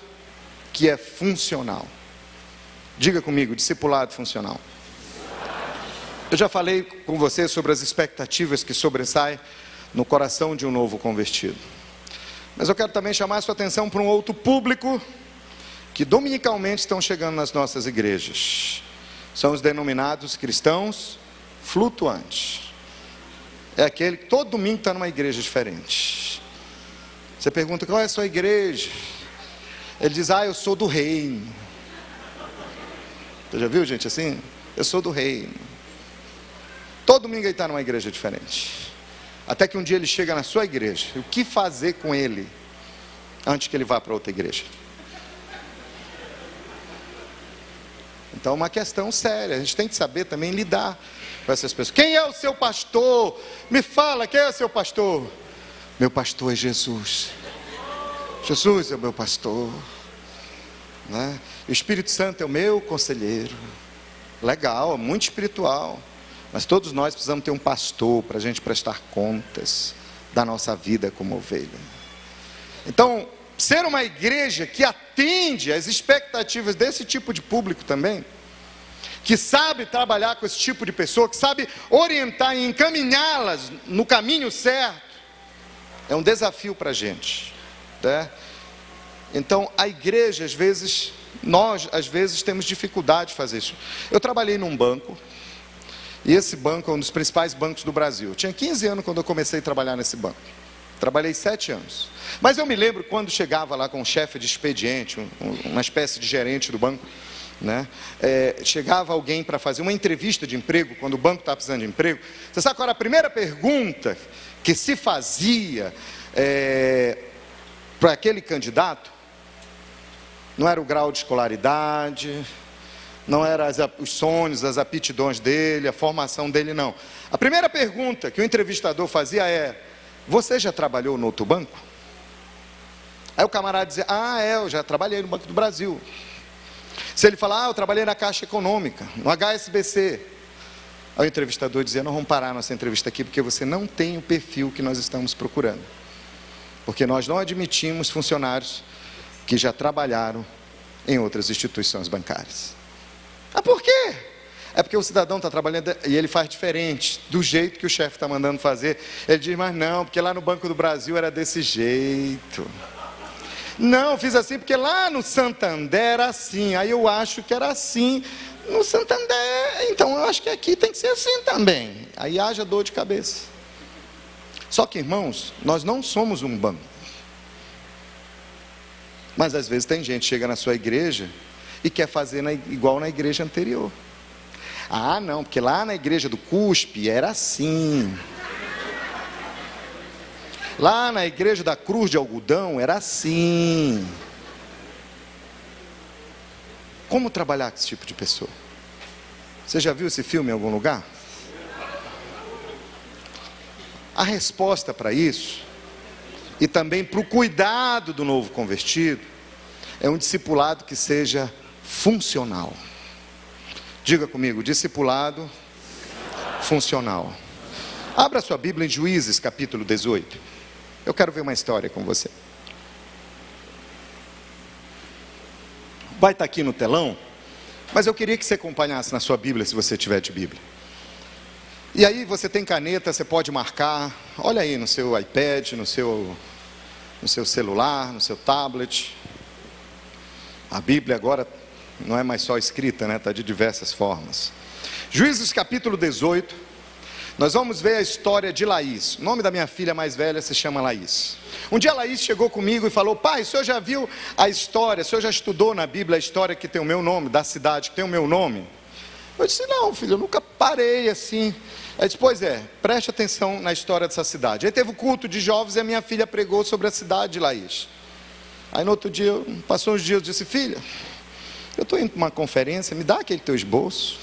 que é funcional. Diga comigo, discipulado funcional. Eu já falei com você sobre as expectativas que sobressaem no coração de um novo convertido. Mas eu quero também chamar a sua atenção para um outro público que dominicalmente estão chegando nas nossas igrejas. São os denominados cristãos flutuantes. É aquele que todo domingo está numa igreja diferente. Você pergunta, qual é a sua igreja? Ele diz, eu sou do reino. Você já viu gente assim? Eu sou do reino. Todo domingo ele está numa igreja diferente. Até que um dia ele chega na sua igreja. E o que fazer com ele antes que ele vá para outra igreja? Então é uma questão séria. A gente tem que saber também lidar com essas pessoas. Quem é o seu pastor? Me fala, quem é o seu pastor? Meu pastor é Jesus. Jesus é o meu pastor, né? O Espírito Santo é o meu conselheiro. Legal, muito espiritual. Mas todos nós precisamos ter um pastor para a gente prestar contas da nossa vida como ovelha. Então, ser uma igreja que atende às expectativas desse tipo de público também, que sabe trabalhar com esse tipo de pessoa, que sabe orientar e encaminhá-las no caminho certo, é um desafio para a gente, né? Então, a igreja, às vezes, nós, às vezes, temos dificuldade de fazer isso. Eu trabalhei num banco, e esse banco é um dos principais bancos do Brasil. Eu tinha 15 anos quando eu comecei a trabalhar nesse banco. Trabalhei 7 anos. Mas eu me lembro quando chegava lá com um chefe de expediente, uma espécie de gerente do banco, né? Chegava alguém para fazer uma entrevista de emprego, quando o banco estava precisando de emprego. Você sabe qual era a primeira pergunta que se fazia para aquele candidato? Não era o grau de escolaridade, não eram os sonhos, as aptidões dele, a formação dele, não. A primeira pergunta que o entrevistador fazia é: você já trabalhou no outro banco? Aí o camarada dizia: eu já trabalhei no Banco do Brasil. Se ele falar: eu trabalhei na Caixa Econômica, no HSBC. Aí o entrevistador dizia: não, vamos parar nossa entrevista aqui, porque você não tem o perfil que nós estamos procurando. Porque nós não admitimos funcionários que já trabalharam em outras instituições bancárias. Por quê? É porque o cidadão está trabalhando e ele faz diferente, do jeito que o chefe está mandando fazer. Ele diz: mas não, porque lá no Banco do Brasil era desse jeito. Não, fiz assim porque lá no Santander era assim. Aí eu acho que era assim no Santander, então eu acho que aqui tem que ser assim também. Aí haja dor de cabeça. Só que, irmãos, nós não somos um banco. Mas às vezes tem gente que chega na sua igreja e quer fazer igual na igreja anterior. Não, porque lá na igreja do CUSP era assim. Lá na igreja da Cruz de Algodão era assim. Como trabalhar com esse tipo de pessoa? Você já viu esse filme em algum lugar? A resposta para isso, e também para o cuidado do novo convertido, é um discipulado que seja funcional. Diga comigo, discipulado funcional. Abra sua Bíblia em Juízes, capítulo 18. Eu quero ver uma história com você. Vai estar aqui no telão, mas eu queria que você acompanhasse na sua Bíblia, se você tiver de Bíblia. E aí você tem caneta, você pode marcar. Olha aí no seu iPad, no seu celular, no seu tablet. A Bíblia agora não é mais só escrita, né? Está de diversas formas. Juízes capítulo 18. Nós vamos ver a história de Laís. O nome da minha filha mais velha se chama Laís. Um dia Laís chegou comigo e falou: pai, o senhor já viu a história, o senhor já estudou na Bíblia a história que tem o meu nome, da cidade que tem o meu nome? Eu disse, não, filho, eu nunca parei assim. Aí disse, pois é, preste atenção na história dessa cidade. Aí teve o culto de jovens e a minha filha pregou sobre a cidade de Laís. Aí no outro dia, passou uns dias, eu disse, filha, eu estou indo para uma conferência, me dá aquele teu esboço.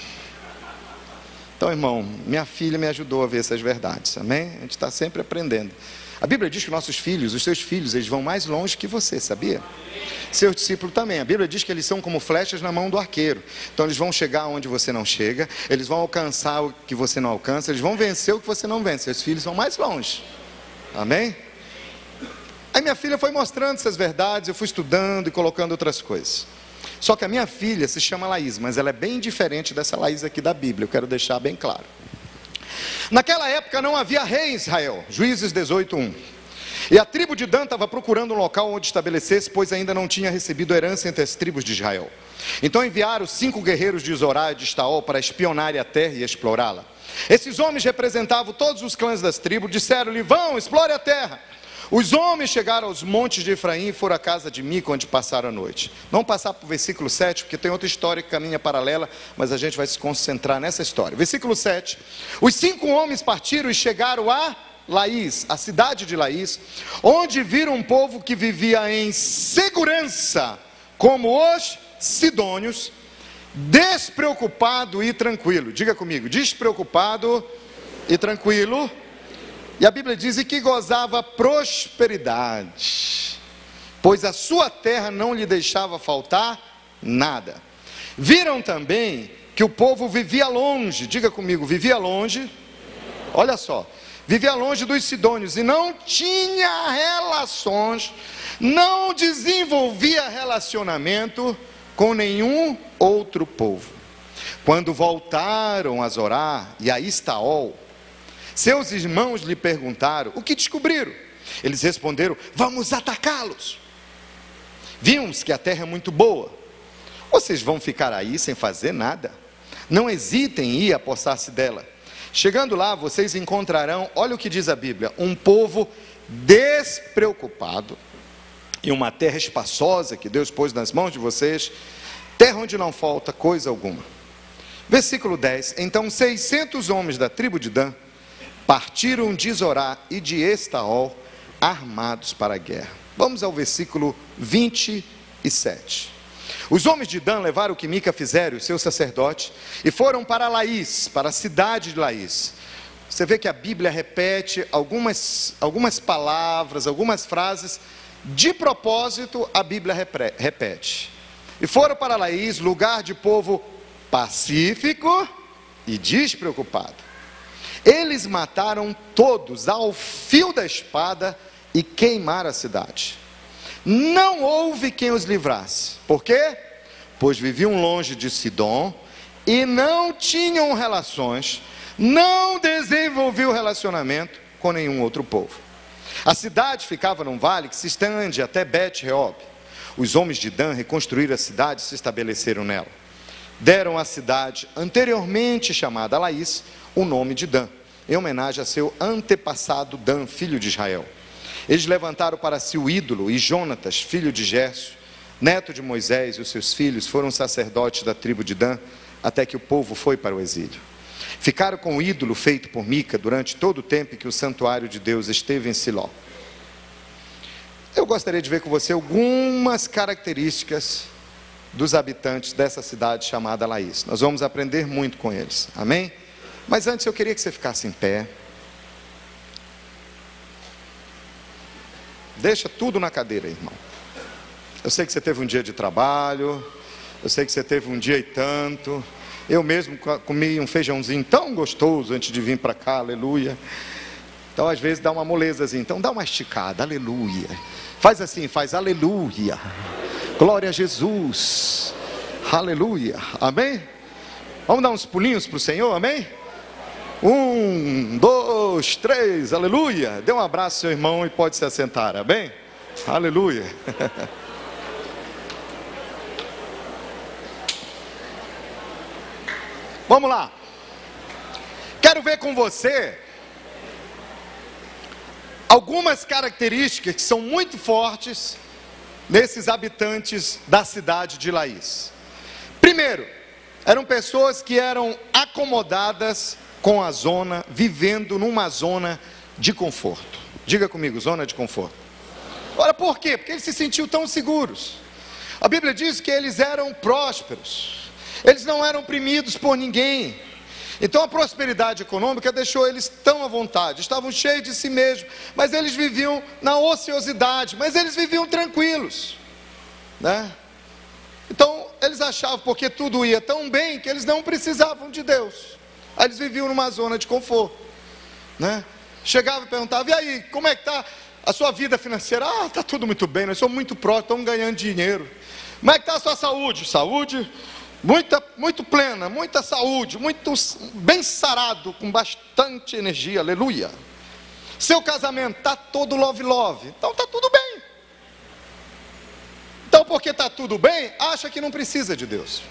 Então, irmão, minha filha me ajudou a ver essas verdades, amém? A gente está sempre aprendendo. A Bíblia diz que nossos filhos, os seus filhos, eles vão mais longe que você, sabia? Seus discípulos também. A Bíblia diz que eles são como flechas na mão do arqueiro. Então eles vão chegar onde você não chega, eles vão alcançar o que você não alcança, eles vão vencer o que você não vence. Seus filhos vão mais longe. Amém? Aí minha filha foi mostrando essas verdades, eu fui estudando e colocando outras coisas. Só que a minha filha se chama Laís, mas ela é bem diferente dessa Laís aqui da Bíblia, eu quero deixar bem claro. Naquela época não havia rei em Israel, Juízes 18:1. E a tribo de Dan estava procurando um local onde estabelecesse, pois ainda não tinha recebido herança entre as tribos de Israel. Então enviaram 5 guerreiros de Zorá e de Estaol para espionarem a terra e explorá-la. Esses homens representavam todos os clãs das tribos, disseram-lhe, vão, explore a terra. Os homens chegaram aos montes de Efraim e foram à casa de Mica, onde passaram a noite. Vamos passar para o versículo 7, porque tem outra história que caminha paralela, mas a gente vai se concentrar nessa história. Versículo 7. Os 5 homens partiram e chegaram a Laís, a cidade de Laís, onde viram um povo que vivia em segurança, como os sidônios, despreocupado e tranquilo. Diga comigo, despreocupado e tranquilo. E a Bíblia diz que gozava prosperidade, pois a sua terra não lhe deixava faltar nada. Viram também que o povo vivia longe, diga comigo, vivia longe, olha só, vivia longe dos sidônios e não tinha relações, não desenvolvia relacionamento com nenhum outro povo. Quando voltaram a Zorá e a Estaol, seus irmãos lhe perguntaram, o que descobriram? Eles responderam, vamos atacá-los. Vimos que a terra é muito boa. Vocês vão ficar aí sem fazer nada? Não hesitem em ir apossar-se dela. Chegando lá, vocês encontrarão, olha o que diz a Bíblia, um povo despreocupado e uma terra espaçosa que Deus pôs nas mãos de vocês, terra onde não falta coisa alguma. Versículo 10, então 600 homens da tribo de Dan partiram de Zorá e de Estaol, armados para a guerra. Vamos ao versículo 27. Os homens de Dan levaram o que Mica fizeram, o seu sacerdote, e foram para Laís, para a cidade de Laís. Você vê que a Bíblia repete algumas palavras, algumas frases, de propósito a Bíblia repete. E foram para Laís, lugar de povo pacífico e despreocupado. Eles mataram todos ao fio da espada e queimaram a cidade. Não houve quem os livrasse. Por quê? Pois viviam longe de Sidom e não tinham relações, não desenvolviam relacionamento com nenhum outro povo. A cidade ficava num vale que se estende até Bet-Reob. Os homens de Dan reconstruíram a cidade e se estabeleceram nela. Deram à cidade, anteriormente chamada Laís, o nome de Dan, em homenagem a seu antepassado Dan, filho de Israel. Eles levantaram para si o ídolo, e Jonatas, filho de Gerso, neto de Moisés, e os seus filhos foram sacerdotes da tribo de Dan, até que o povo foi para o exílio. Ficaram com o ídolo feito por Mica durante todo o tempo que o santuário de Deus esteve em Siló. Eu gostaria de ver com você algumas características dos habitantes dessa cidade chamada Laís. Nós vamos aprender muito com eles, amém? Mas antes eu queria que você ficasse em pé. Deixa tudo na cadeira, irmão. Eu sei que você teve um dia de trabalho, eu sei que você teve um dia e tanto. Eu mesmo comi um feijãozinho tão gostoso antes de vir para cá, aleluia. Então às vezes dá uma molezazinha, então dá uma esticada, aleluia. Faz assim, faz aleluia. Glória a Jesus, aleluia, amém? Vamos dar uns pulinhos para o Senhor, amém? 1, 2, 3, aleluia. Dê um abraço ao seu irmão e pode se assentar, amém? Aleluia. Vamos lá. Quero ver com você algumas características que são muito fortes nesses habitantes da cidade de Laís. Primeiro, Eram pessoas que eram acomodadas com a zona, vivendo numa zona de conforto. Diga comigo, zona de conforto. Ora, por quê? Porque eles se sentiam tão seguros. A Bíblia diz que eles eram prósperos, eles não eram oprimidos por ninguém. Então a prosperidade econômica deixou eles tão à vontade, estavam cheios de si mesmos, mas eles viviam na ociosidade, mas eles viviam tranquilos, né? Então eles achavam, porque tudo ia tão bem, que eles não precisavam de Deus. Aí eles viviam numa zona de conforto, né? Chegava e perguntava, e aí, como é que está a sua vida financeira? Ah, está tudo muito bem, nós somos muito próximos, estamos ganhando dinheiro. Como é que está a sua saúde? Saúde muito plena, muita saúde, muito bem sarado, com bastante energia, aleluia. Seu casamento está todo love, então está tudo bem. Então, porque está tudo bem, acha que não precisa de Deus.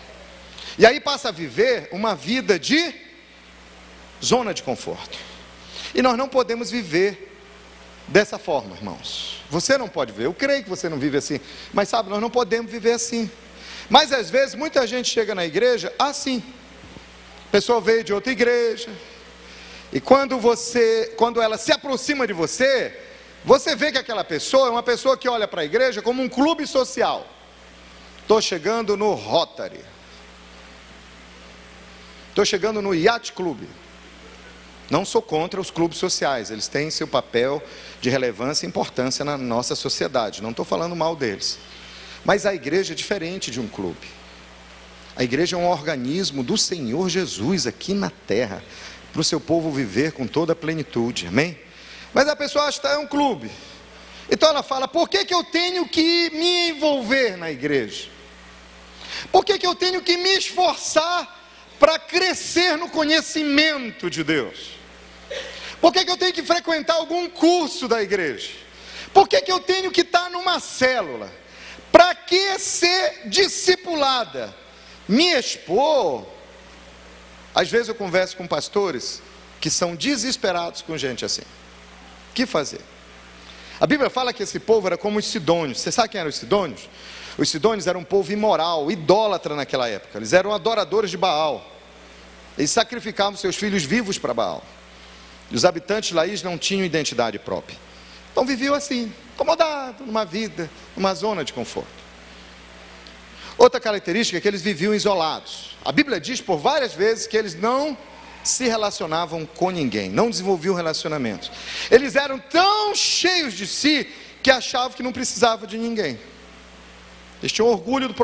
E aí passa a viver uma vida de zona de conforto. E nós não podemos viver dessa forma, irmãos. Você não pode viver, eu creio que você não vive assim, mas sabe, nós não podemos viver assim. Mas às vezes muita gente chega na igreja assim. A pessoa veio de outra igreja, e quando ela se aproxima de você, você vê que aquela pessoa é uma pessoa que olha para a igreja como um clube social. Estou chegando no Rotary, estou chegando no Yacht Club. Não sou contra os clubes sociais, eles têm seu papel de relevância e importância na nossa sociedade, não estou falando mal deles. Mas a igreja é diferente de um clube. A igreja é um organismo do Senhor Jesus aqui na terra, para o seu povo viver com toda a plenitude, amém? Mas a pessoa acha que é um clube. Então ela fala, por que eu tenho que me envolver na igreja? Por que eu tenho que me esforçar para crescer no conhecimento de Deus? Por que eu tenho que frequentar algum curso da igreja? Por que eu tenho que estar numa célula? Para que ser discipulada? Me expor? Às vezes eu converso com pastores que são desesperados com gente assim. O que fazer? A Bíblia fala que esse povo era como os sidônios. Você sabe quem eram os sidônios? Os sidônios eram um povo imoral, idólatra naquela época. Eles eram adoradores de Baal. Eles sacrificavam seus filhos vivos para Baal. E os habitantes lá não tinham identidade própria. Então viviam assim, acomodado, numa vida, numa zona de conforto. Outra característica é que eles viviam isolados. A Bíblia diz por várias vezes que eles não se relacionavam com ninguém, não desenvolviam relacionamentos. Eles eram tão cheios de si que achavam que não precisavam de ninguém. Eles tinham orgulho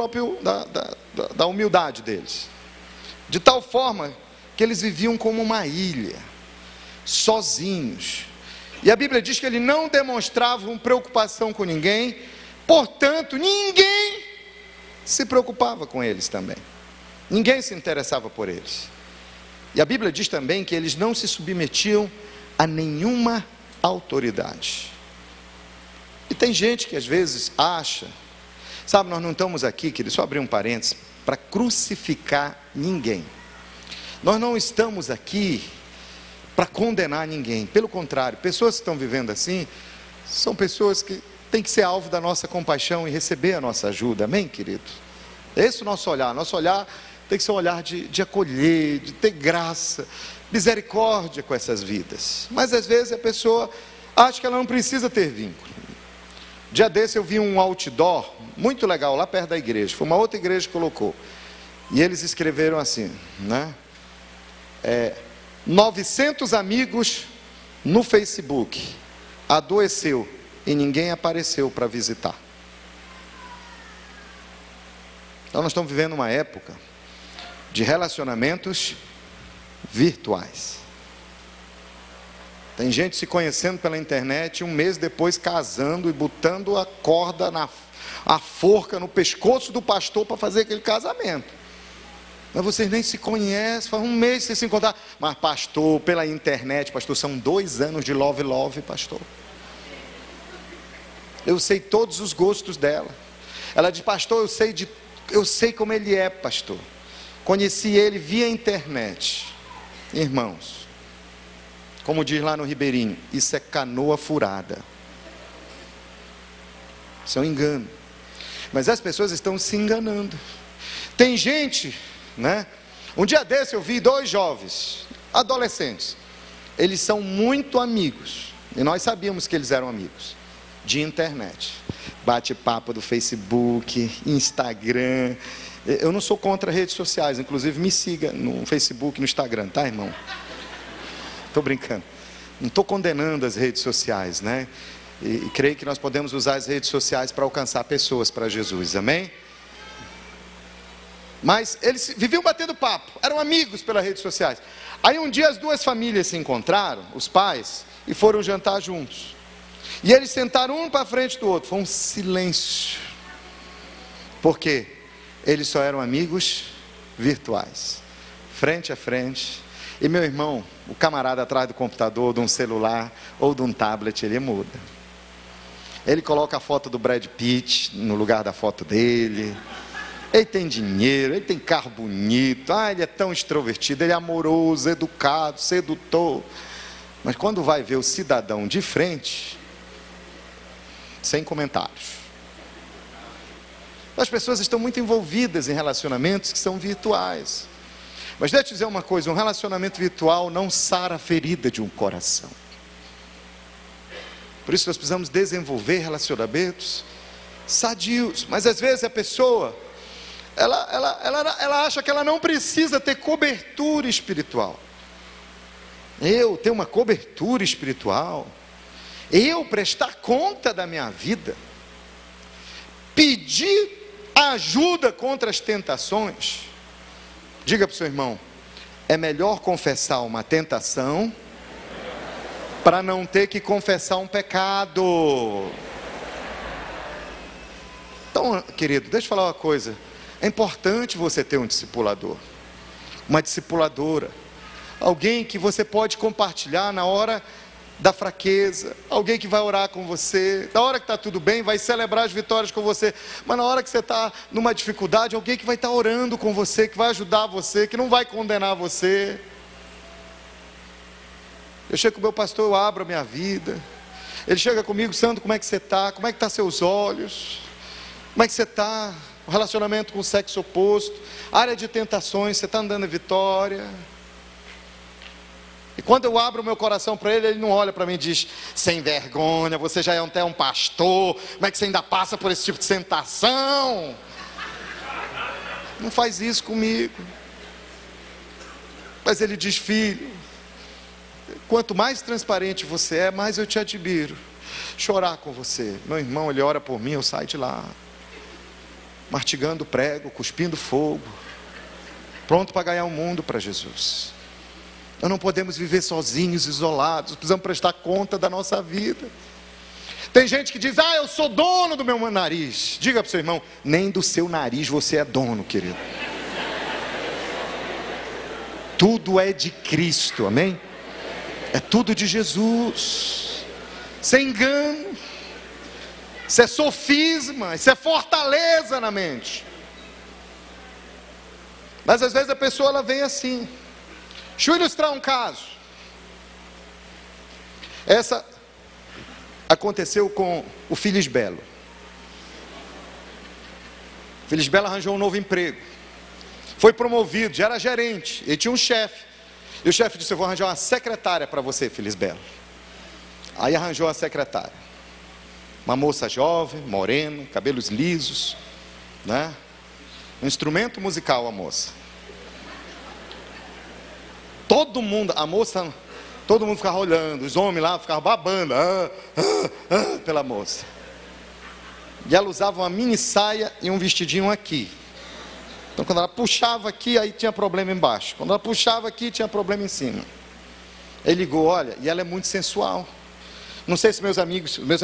da humildade deles. De tal forma que eles viviam como uma ilha, sozinhos. E a Bíblia diz que eles não demonstravam preocupação com ninguém, portanto, ninguém se preocupava com eles também. Ninguém se interessava por eles. E a Bíblia diz também que eles não se submetiam a nenhuma autoridade. E tem gente que às vezes acha, sabe, nós não estamos aqui, querido, só abrir um parênteses, para crucificar ninguém. Nós não estamos aqui para condenar ninguém. Pelo contrário, pessoas que estão vivendo assim, são pessoas que têm que ser alvo da nossa compaixão e receber a nossa ajuda. Amém, querido? Esse é o nosso olhar. Nosso olhar tem que ser um olhar de acolher, de ter graça, misericórdia com essas vidas. Mas às vezes a pessoa acha que ela não precisa ter vínculo. Dia desse eu vi um outdoor muito legal lá perto da igreja. Foi uma outra igreja que colocou. E eles escreveram assim, né? 900 amigos no Facebook. Adoeceu e ninguém apareceu para visitar. Então nós estamos vivendo uma época de relacionamentos virtuais. Tem gente se conhecendo pela internet, um mês depois casando e botando a corda, a forca no pescoço do pastor para fazer aquele casamento. Mas vocês nem se conhecem, faz um mês que vocês se encontraram. Mas pastor, pela internet, pastor, são 2 anos de love, pastor. Eu sei todos os gostos dela. Ela diz, pastor, eu sei como ele é, pastor. Conheci ele via internet. Irmãos, como diz lá no Ribeirinho, isso é canoa furada. Isso é um engano. Mas as pessoas estão se enganando. Tem gente né? Um dia desse eu vi 2 jovens, adolescentes. Eles são muito amigos, e nós sabíamos que eles eram amigos, de internet. Bate-papo do Facebook, Instagram. Eu não sou contra redes sociais, inclusive me siga no Facebook, no Instagram, tá, irmão? Estou brincando. Não estou condenando as redes sociais, né? E creio que nós podemos usar as redes sociais para alcançar pessoas para Jesus, amém? Mas eles viviam batendo papo, eram amigos pelas redes sociais. Aí um dia as 2 famílias se encontraram, os pais, e foram jantar juntos. E eles sentaram um para frente do outro, foi um silêncio. Por quê? Eles só eram amigos virtuais, frente a frente. E meu irmão, o camarada atrás do computador, de um celular ou de um tablet, ele muda. Ele coloca a foto do Brad Pitt no lugar da foto dele. Ele tem dinheiro, ele tem carro bonito, ele é tão extrovertido, ele é amoroso, educado, sedutor. Mas quando vai ver o cidadão de frente, sem comentários. As pessoas estão muito envolvidas em relacionamentos que são virtuais. Mas deixa eu te dizer uma coisa, um relacionamento virtual não sara a ferida de um coração. Por isso nós precisamos desenvolver relacionamentos sadios. Mas às vezes a pessoa, ela acha que ela não precisa ter cobertura espiritual. Eu ter uma cobertura espiritual, eu prestar conta da minha vida, pedir ajuda contra as tentações. Diga para o seu irmão, é melhor confessar uma tentação para não ter que confessar um pecado. Então, querido, deixa eu falar uma coisa. É importante você ter um discipulador, uma discipuladora, alguém que você pode compartilhar na hora da fraqueza, alguém que vai orar com você, na hora que está tudo bem, vai celebrar as vitórias com você, mas na hora que você está numa dificuldade, alguém que vai estar orando com você, que vai ajudar você, que não vai condenar você. Eu chego com o meu pastor, eu abro a minha vida, ele chega comigo, Sandro, como é que você está? Como é que estão seus olhos? Como é que você está? O relacionamento com o sexo oposto, área de tentações, você está andando em vitória? E quando eu abro o meu coração para ele, ele não olha para mim e diz, sem vergonha, você já é até um pastor, como é que você ainda passa por esse tipo de tentação? Não faz isso comigo. Mas ele diz, filho, quanto mais transparente você é, mais eu te admiro. Chorar com você. Meu irmão, ele ora por mim, eu saio de lá, mastigando prego, cuspindo fogo, pronto para ganhar o mundo para Jesus. Nós não podemos viver sozinhos, isolados, precisamos prestar conta da nossa vida. Tem gente que diz, eu sou dono do meu nariz. Diga para o seu irmão, nem do seu nariz você é dono, querido. Tudo é de Cristo, amém? É tudo de Jesus. Sem engano, isso é sofisma, isso é fortaleza na mente. Mas às vezes a pessoa ela vem assim. Deixa eu ilustrar um caso. Essa aconteceu com o Felisbelo. O Felisbelo arranjou um novo emprego. Foi promovido, já era gerente. Ele tinha um chefe. E o chefe disse, eu vou arranjar uma secretária para você, Felisbelo. Aí arranjou a secretária. Uma moça jovem, morena, cabelos lisos, né? Um instrumento musical a moça. Todo mundo, a moça, todo mundo ficava olhando, os homens lá ficavam babando pela moça. E ela usava uma mini saia e um vestidinho aqui. Então quando ela puxava aqui, aí tinha problema embaixo. Quando ela puxava aqui, tinha problema em cima. Ele ligou, olha, e ela é muito sensual. Não sei se meus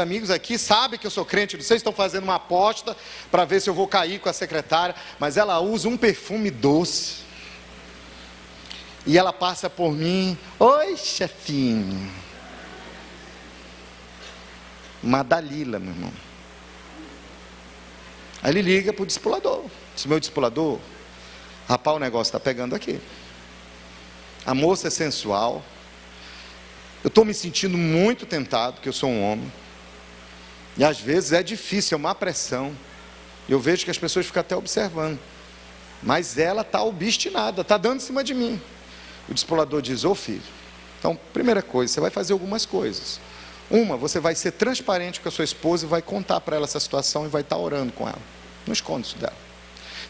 amigos aqui sabem que eu sou crente, não sei se estão fazendo uma aposta para ver se eu vou cair com a secretária, mas ela usa um perfume doce. E ela passa por mim, oi chefinho. Uma Dalila, meu irmão. Aí ele liga para o discipulador. Diz, meu discipulador, rapaz, o negócio está pegando aqui. A moça é sensual. Eu estou me sentindo muito tentado, porque eu sou um homem. E às vezes é difícil, é uma pressão. Eu vejo que as pessoas ficam até observando. mas ela está obstinada, está dando em cima de mim. O discipulador diz: ô filho, então, primeira coisa, você vai fazer algumas coisas. Uma, você vai ser transparente com a sua esposa e vai contar para ela essa situação e vai estar orando com ela. Não esconde isso dela.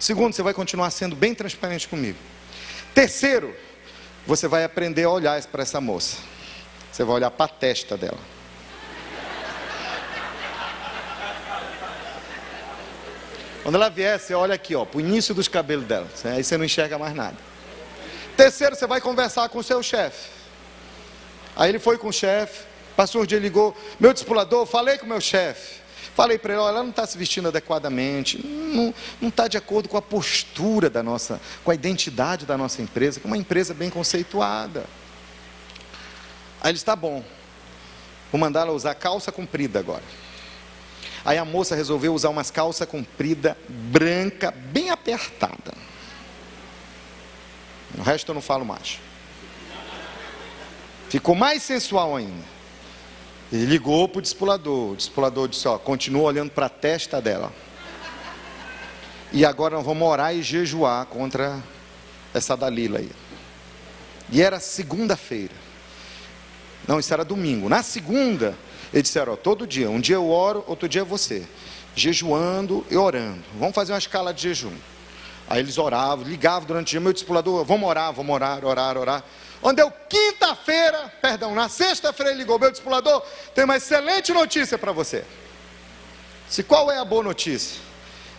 Segundo, você vai continuar sendo bem transparente comigo. Terceiro, você vai aprender a olhar para essa moça. Você vai olhar para a testa dela. Quando ela vier, você olha aqui, ó, para o início dos cabelos dela. Aí você não enxerga mais nada. Terceiro, você vai conversar com o seu chefe. Aí ele foi com o chefe. Passou um dia, ligou: meu discipulador, falei com o meu chefe. Falei para ele: olha, ela não está se vestindo adequadamente. Não está de acordo com a postura da nossa, com a identidade da nossa empresa, que é uma empresa bem conceituada. Aí ele disse: tá bom, vou mandar ela usar calça comprida agora. Aí a moça resolveu usar umas calças compridas, branca, bem apertada. O resto eu não falo mais. Ficou mais sensual ainda. Ele ligou para o discipulador. O discipulador disse: ó, continua olhando para a testa dela. E agora nós vamos orar e jejuar contra essa Dalila aí. E era segunda-feira. Não, isso era domingo. Na segunda, eles disseram: ó, todo dia, um dia eu oro, outro dia é você. Jejuando e orando. Vamos fazer uma escala de jejum. Aí eles oravam, ligavam durante o dia: meu discipulador, vamos orar, orar. Quando deu quinta-feira, na sexta-feira ele ligou: meu discipulador, tem uma excelente notícia para você. Disse: qual é a boa notícia?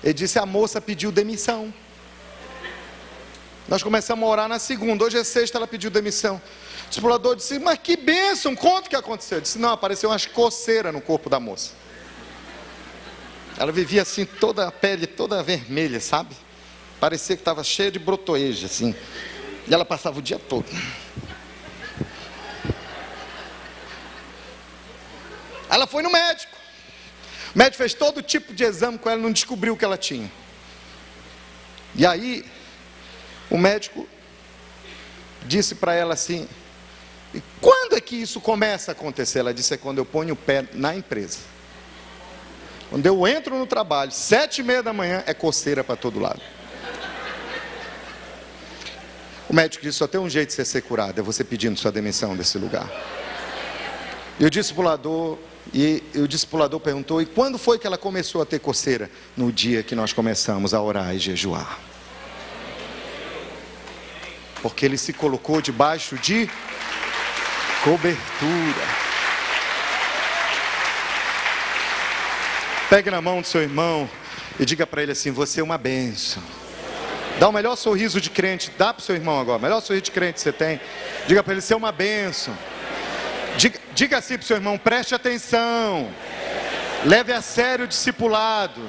Ele disse: a moça pediu demissão. Nós começamos a orar na segunda, hoje é sexta, ela pediu demissão. O discipulador disse: mas que bênção, conta o que aconteceu. Ele disse: não, apareceu umas coceiras no corpo da moça. Ela vivia assim, toda a pele toda vermelha, sabe? Parecia que estava cheia de brotoeja, assim. E ela passava o dia todo. Ela foi no médico. O médico fez todo tipo de exame com ela, não descobriu o que ela tinha. E aí, o médico disse para ela assim: e quando é que isso começa a acontecer? Ela disse: é quando eu ponho o pé na empresa. Quando eu entro no trabalho, 7h30 da manhã, é coceira para todo lado. O médico disse: só tem um jeito de você ser curado, é você pedindo sua demissão desse lugar. E o discipulador perguntou: e quando foi que ela começou a ter coceira? No dia que nós começamos a orar e jejuar. Porque ele se colocou debaixo de cobertura. Pegue na mão do seu irmão e diga para ele assim: você é uma bênção. Dá o melhor sorriso de crente. Dá para o seu irmão agora, o melhor sorriso de crente que você tem. Diga para ele: você é uma bênção. Diga assim para o seu irmão: preste atenção. Leve a sério o discipulado.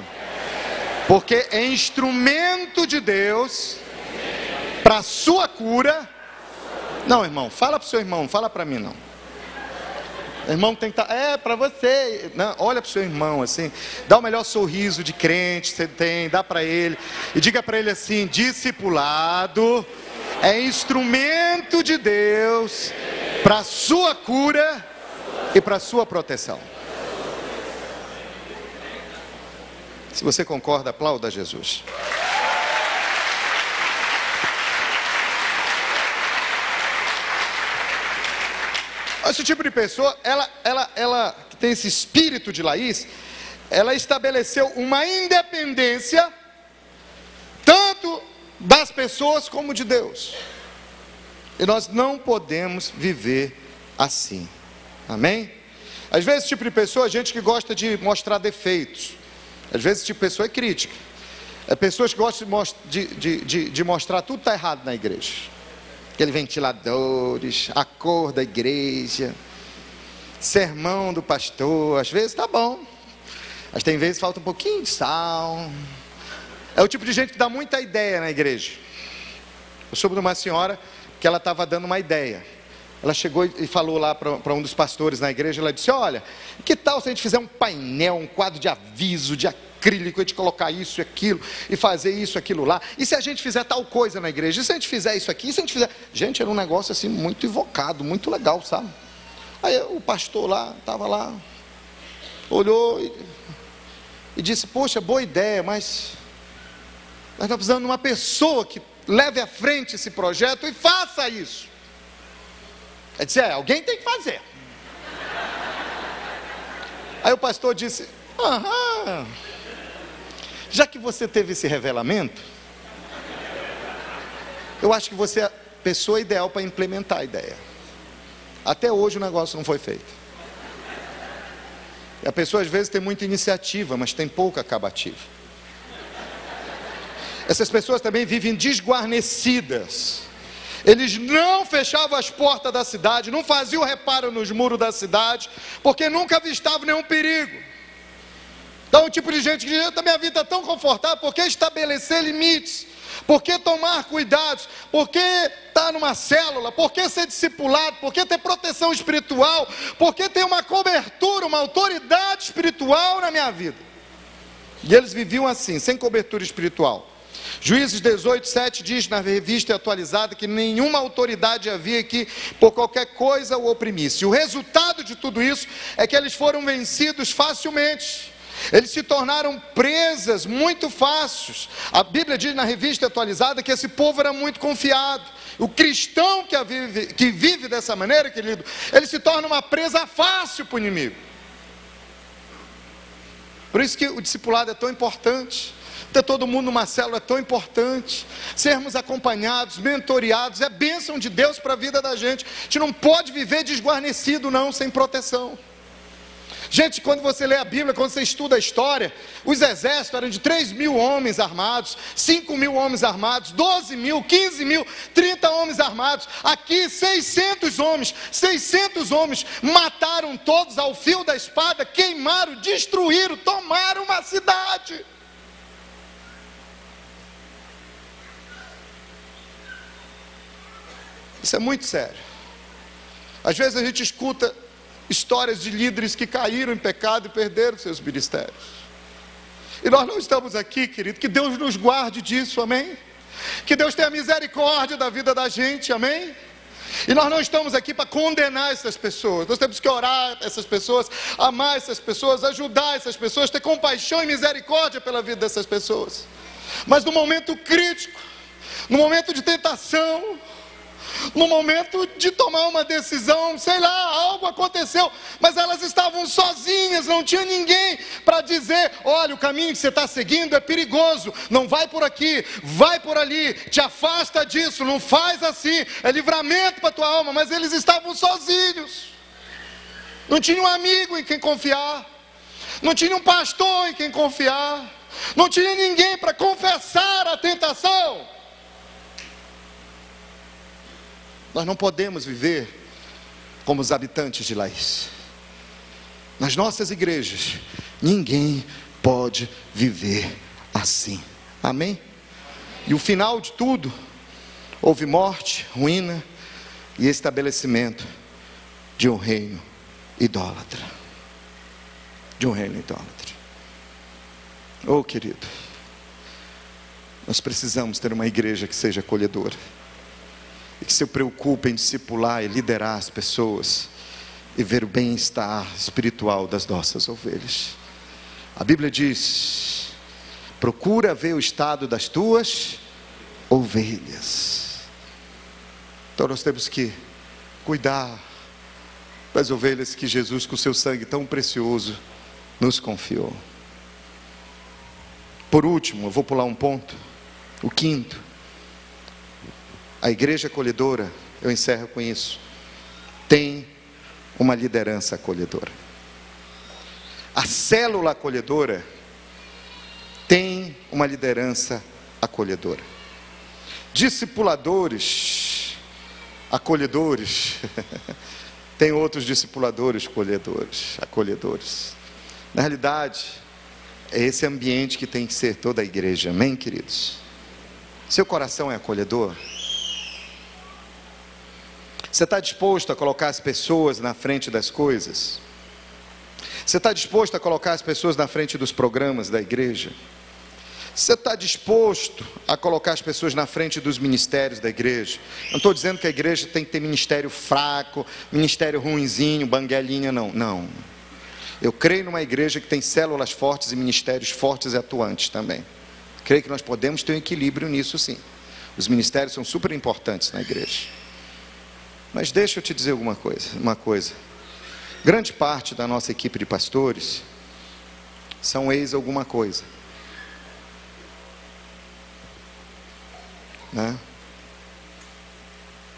Porque é instrumento de Deus para a sua cura. Não, irmão, fala para o seu irmão, não fala para mim não. O irmão tem que estar, para você. Não, olha para o seu irmão assim, dá o melhor sorriso de crente que você tem, dá para ele. E diga para ele assim: discipulado é instrumento de Deus para a sua cura e para a sua proteção. Se você concorda, aplauda Jesus. Esse tipo de pessoa, ela que tem esse espírito de Laís, ela estabeleceu uma independência, tanto das pessoas como de Deus. E nós não podemos viver assim. Amém? Às vezes esse tipo de pessoa é gente que gosta de mostrar defeitos. Às vezes esse tipo de pessoa é crítica. É pessoas que gostam de mostrar tudo está errado na igreja. Aqueles ventiladores, a cor da igreja, sermão do pastor, às vezes está bom, mas tem vezes falta um pouquinho de sal. É o tipo de gente que dá muita ideia na igreja. Eu soube de uma senhora que ela estava dando uma ideia. Ela chegou e falou lá para um dos pastores na igreja. Ela disse: olha, que tal se a gente fizer um painel, um quadro de aviso, de acrílico, a gente colocar isso e aquilo, e fazer isso, aquilo lá, e se a gente fizer tal coisa na igreja, e se a gente fizer isso aqui, e se a gente fizer... Gente, era um negócio assim muito invocado, muito legal, sabe? Aí o pastor lá, estava lá, olhou e disse: poxa, boa ideia, mas Nós estamos precisando de uma pessoa que leve à frente esse projeto e faça isso. Ele disse, alguém tem que fazer. Aí o pastor disse, já que você teve esse revelamento, eu acho que você é a pessoa ideal para implementar a ideia. Até hoje o negócio não foi feito. E a pessoa às vezes tem muita iniciativa, mas tem pouca acabativa. Essas pessoas também vivem desguarnecidas. Eles não fechavam as portas da cidade, não faziam reparo nos muros da cidade, porque nunca avistavam nenhum perigo. Então o tipo de gente que diz, a minha vida é tão confortável, por que estabelecer limites? Por que tomar cuidados? Por que estar numa célula? Por que ser discipulado? Por que ter proteção espiritual? Por que ter uma cobertura, uma autoridade espiritual na minha vida? E eles viviam assim, sem cobertura espiritual. Juízes 18:7 diz na revista atualizada que nenhuma autoridade havia que por qualquer coisa o oprimisse. O resultado de tudo isso é que eles foram vencidos facilmente. Eles se tornaram presas muito fáceis. A Bíblia diz na revista atualizada que esse povo era muito confiado. O cristão que vive dessa maneira, querido, ele se torna uma presa fácil para o inimigo. Por isso que o discipulado é tão importante. Ter todo mundo numa célula é tão importante. Sermos acompanhados, mentoreados, é bênção de Deus para a vida da gente. A gente não pode viver desguarnecido não, sem proteção. Gente, quando você lê a Bíblia, quando você estuda a história, os exércitos eram de 3.000 homens armados, 5.000 homens armados, 12.000, 15.000, 30 homens armados. Aqui 600 homens mataram todos ao fio da espada, queimaram, destruíram, tomaram uma cidade. Isso é muito sério. Às vezes a gente escuta histórias de líderes que caíram em pecado e perderam seus ministérios. E nós não estamos aqui, querido, que Deus nos guarde disso, amém? Que Deus tenha misericórdia da vida da gente, amém? E nós não estamos aqui para condenar essas pessoas. Nós temos que orar essas pessoas, amar essas pessoas, ajudar essas pessoas, ter compaixão e misericórdia pela vida dessas pessoas. Mas no momento crítico, no momento de tentação, no momento de tomar uma decisão, sei lá, algo aconteceu, mas elas estavam sozinhas, não tinha ninguém para dizer, olha, o caminho que você está seguindo é perigoso, não vai por aqui, vai por ali, te afasta disso, não faz assim, é livramento para a tua alma. Mas eles estavam sozinhos, não tinha um amigo em quem confiar, não tinha um pastor em quem confiar, não tinha ninguém para confessar a tentação. Nós não podemos viver como os habitantes de Laís. Nas nossas igrejas, ninguém pode viver assim. Amém? E o final de tudo, houve morte, ruína e estabelecimento de um reino idólatra. De um reino idólatra. Oh, querido, nós precisamos ter uma igreja que seja acolhedora. E que se preocupe em discipular e liderar as pessoas e ver o bem-estar espiritual das nossas ovelhas. A Bíblia diz, procura ver o estado das tuas ovelhas. Então nós temos que cuidar das ovelhas que Jesus, com o seu sangue tão precioso, nos confiou. Por último, eu vou pular um ponto, o quinto. A igreja acolhedora, eu encerro com isso, tem uma liderança acolhedora. A célula acolhedora tem uma liderança acolhedora. Discipuladores acolhedores tem outros discipuladores acolhedores. Na realidade, é esse ambiente que tem que ser toda a igreja, amém, queridos? Seu coração é acolhedor? Você está disposto a colocar as pessoas na frente das coisas? Você está disposto a colocar as pessoas na frente dos programas da igreja? Você está disposto a colocar as pessoas na frente dos ministérios da igreja? Não estou dizendo que a igreja tem que ter ministério fraco, ministério ruinzinho, banguelinha, não. Não. Eu creio numa igreja que tem células fortes e ministérios fortes e atuantes também. Creio que nós podemos ter um equilíbrio nisso, sim. Os ministérios são super importantes na igreja. Mas deixa eu te dizer uma coisa. Grande parte da nossa equipe de pastores são ex-alguma coisa. Né?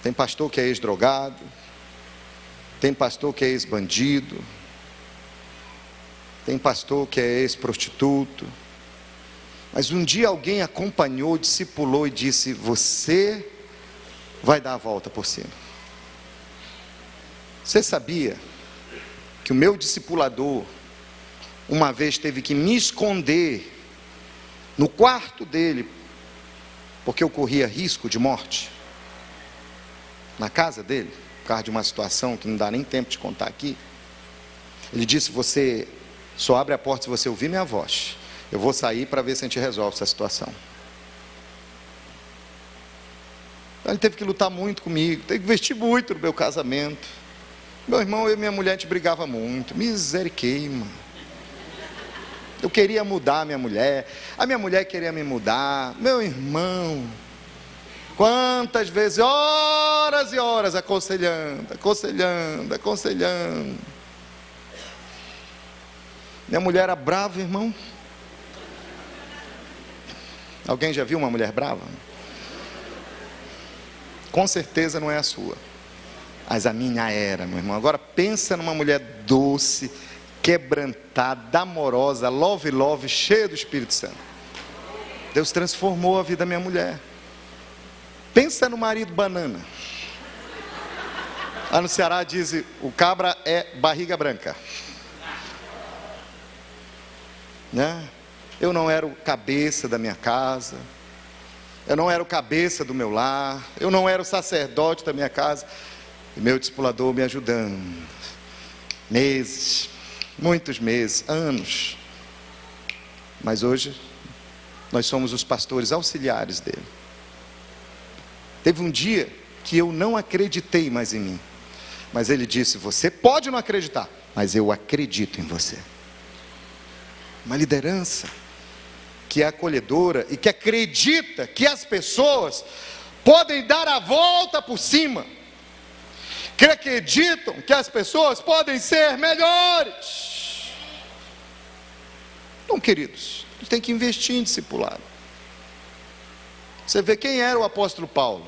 Tem pastor que é ex-drogado, tem pastor que é ex-bandido, tem pastor que é ex-prostituto. Mas um dia alguém acompanhou, discipulou e disse: você vai dar a volta por cima. Você sabia que o meu discipulador uma vez teve que me esconder no quarto dele, porque eu corria risco de morte? Na casa dele, por causa de uma situação que não dá nem tempo de contar aqui. Ele disse: você só abre a porta se você ouvir minha voz. Eu vou sair para ver se a gente resolve essa situação. Ele teve que lutar muito comigo, teve que investir muito no meu casamento. Meu irmão, eu e minha mulher, a gente brigava muito. Misericórdia. Eu queria mudar a minha mulher queria me mudar. Meu irmão, quantas vezes, horas e horas aconselhando. Minha mulher era brava, irmão. Alguém já viu uma mulher brava? Com certeza não é a sua, mas a minha era, meu irmão. Agora pensa numa mulher doce, quebrantada, amorosa, love, cheia do Espírito Santo. Deus transformou a vida da minha mulher. Pensa no marido banana. Lá no Ceará dizem: o cabra é barriga branca, né? Eu não era o cabeça da minha casa, eu não era o cabeça do meu lar, eu não era o sacerdote da minha casa, e meu discipulador me ajudando, meses, muitos meses, anos, mas hoje, nós somos os pastores auxiliares dele. Teve um dia que eu não acreditei mais em mim, mas ele disse: você pode não acreditar, mas eu acredito em você. Uma liderança que é acolhedora e que acredita que as pessoas podem dar a volta por cima, que acreditam que as pessoas podem ser melhores. Então, queridos, a gente tem que investir em discipulado. Você vê quem era o apóstolo Paulo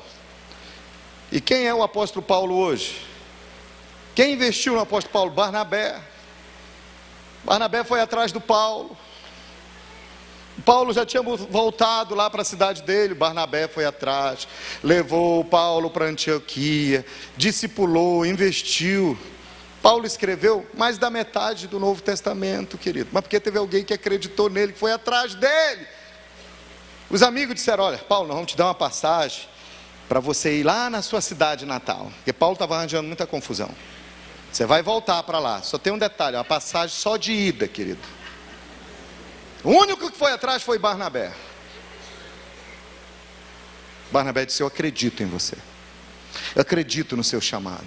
e quem é o apóstolo Paulo hoje. Quem investiu no apóstolo Paulo? Barnabé. Barnabé foi atrás do Paulo. Paulo já tinha voltado lá para a cidade dele. Barnabé foi atrás, levou Paulo para Antioquia, discipulou, investiu. Paulo escreveu mais da metade do Novo Testamento, querido, mas porque teve alguém que acreditou nele, que foi atrás dele. Os amigos disseram: olha, Paulo, nós vamos te dar uma passagem para você ir lá na sua cidade natal, porque Paulo estava arranjando muita confusão. Você vai voltar para lá, só tem um detalhe, uma passagem só de ida, querido. O único que foi atrás foi Barnabé. Barnabé disse: eu acredito em você, eu acredito no seu chamado.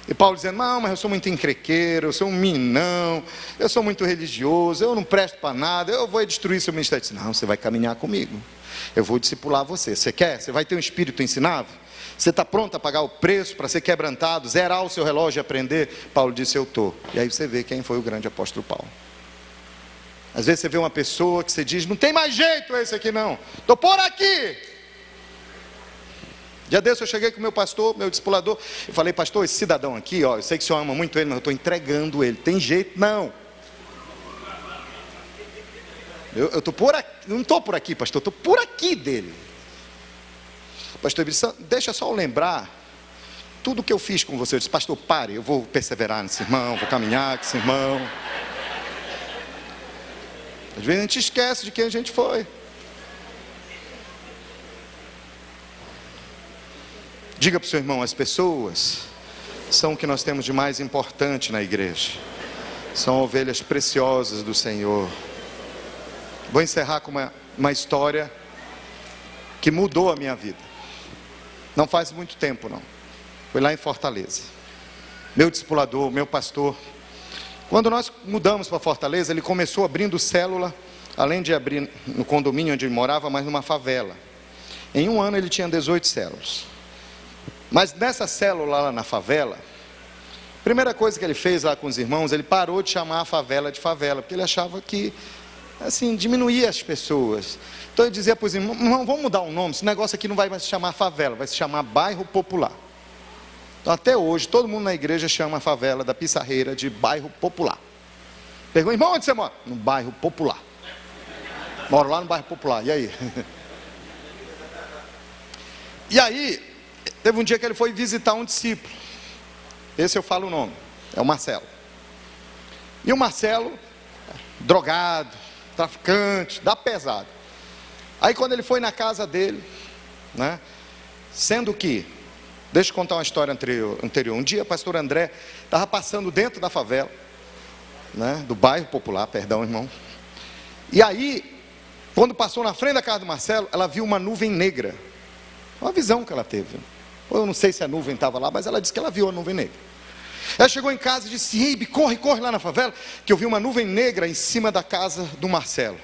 E Paulo dizendo: não, mas eu sou muito encrequeiro, eu sou um meninão, eu sou muito religioso, eu não presto para nada, eu vou destruir seu ministério. Ele disse: não, você vai caminhar comigo, eu vou discipular você. Você quer? Você vai ter um espírito ensinável? Você está pronto a pagar o preço para ser quebrantado, zerar o seu relógio e aprender? Paulo disse: eu estou. E aí você vê quem foi o grande apóstolo Paulo. Às vezes você vê uma pessoa que você diz: não tem mais jeito esse aqui não, estou por aqui. Dia desse eu cheguei com o meu pastor, meu discipulador, e falei: pastor, esse cidadão aqui, ó, eu sei que o senhor ama muito ele, mas eu estou entregando ele, tem jeito não. Eu estou por aqui, não estou por aqui, pastor, estou por aqui dele. O pastor disse: deixa só eu lembrar tudo que eu fiz com você. Eu disse: pastor, pare, eu vou perseverar nesse irmão, vou caminhar com esse irmão. Às vezes a gente esquece de quem a gente foi. Diga para o seu irmão: as pessoas são o que nós temos de mais importante na igreja, são ovelhas preciosas do Senhor. Vou encerrar com uma história que mudou a minha vida. Não faz muito tempo não, foi lá em Fortaleza. Meu discipulador, meu pastor, quando nós mudamos para Fortaleza, ele começou abrindo célula além de abrir no condomínio onde ele morava, mas numa favela. Em um ano ele tinha 18 células. Mas nessa célula lá na favela, a primeira coisa que ele fez lá com os irmãos, ele parou de chamar a favela de favela, porque ele achava que, assim, diminuía as pessoas. Então ele dizia para os irmãos, não, vamos mudar o nome, esse negócio aqui não vai mais se chamar favela, vai se chamar bairro popular. Então até hoje, todo mundo na igreja chama a favela da Pissarreira de bairro popular. Pergunta, irmão, onde você mora? No bairro popular. Moro lá no bairro popular, e aí? E aí, teve um dia que ele foi visitar um discípulo. Esse eu falo o nome, é o Marcelo. E o Marcelo, drogado, traficante, dá pesado. Aí quando ele foi na casa dele, né, sendo que, deixa eu contar uma história anterior. Um dia o pastor André estava passando dentro da favela, né, do bairro popular, perdão, irmão. E aí, quando passou na frente da casa do Marcelo, ela viu uma nuvem negra. Uma visão que ela teve. Eu não sei se a nuvem estava lá, mas ela disse que ela viu a nuvem negra. Ela chegou em casa e disse, Eibe, corre, corre lá na favela, que eu vi uma nuvem negra em cima da casa do Marcelo.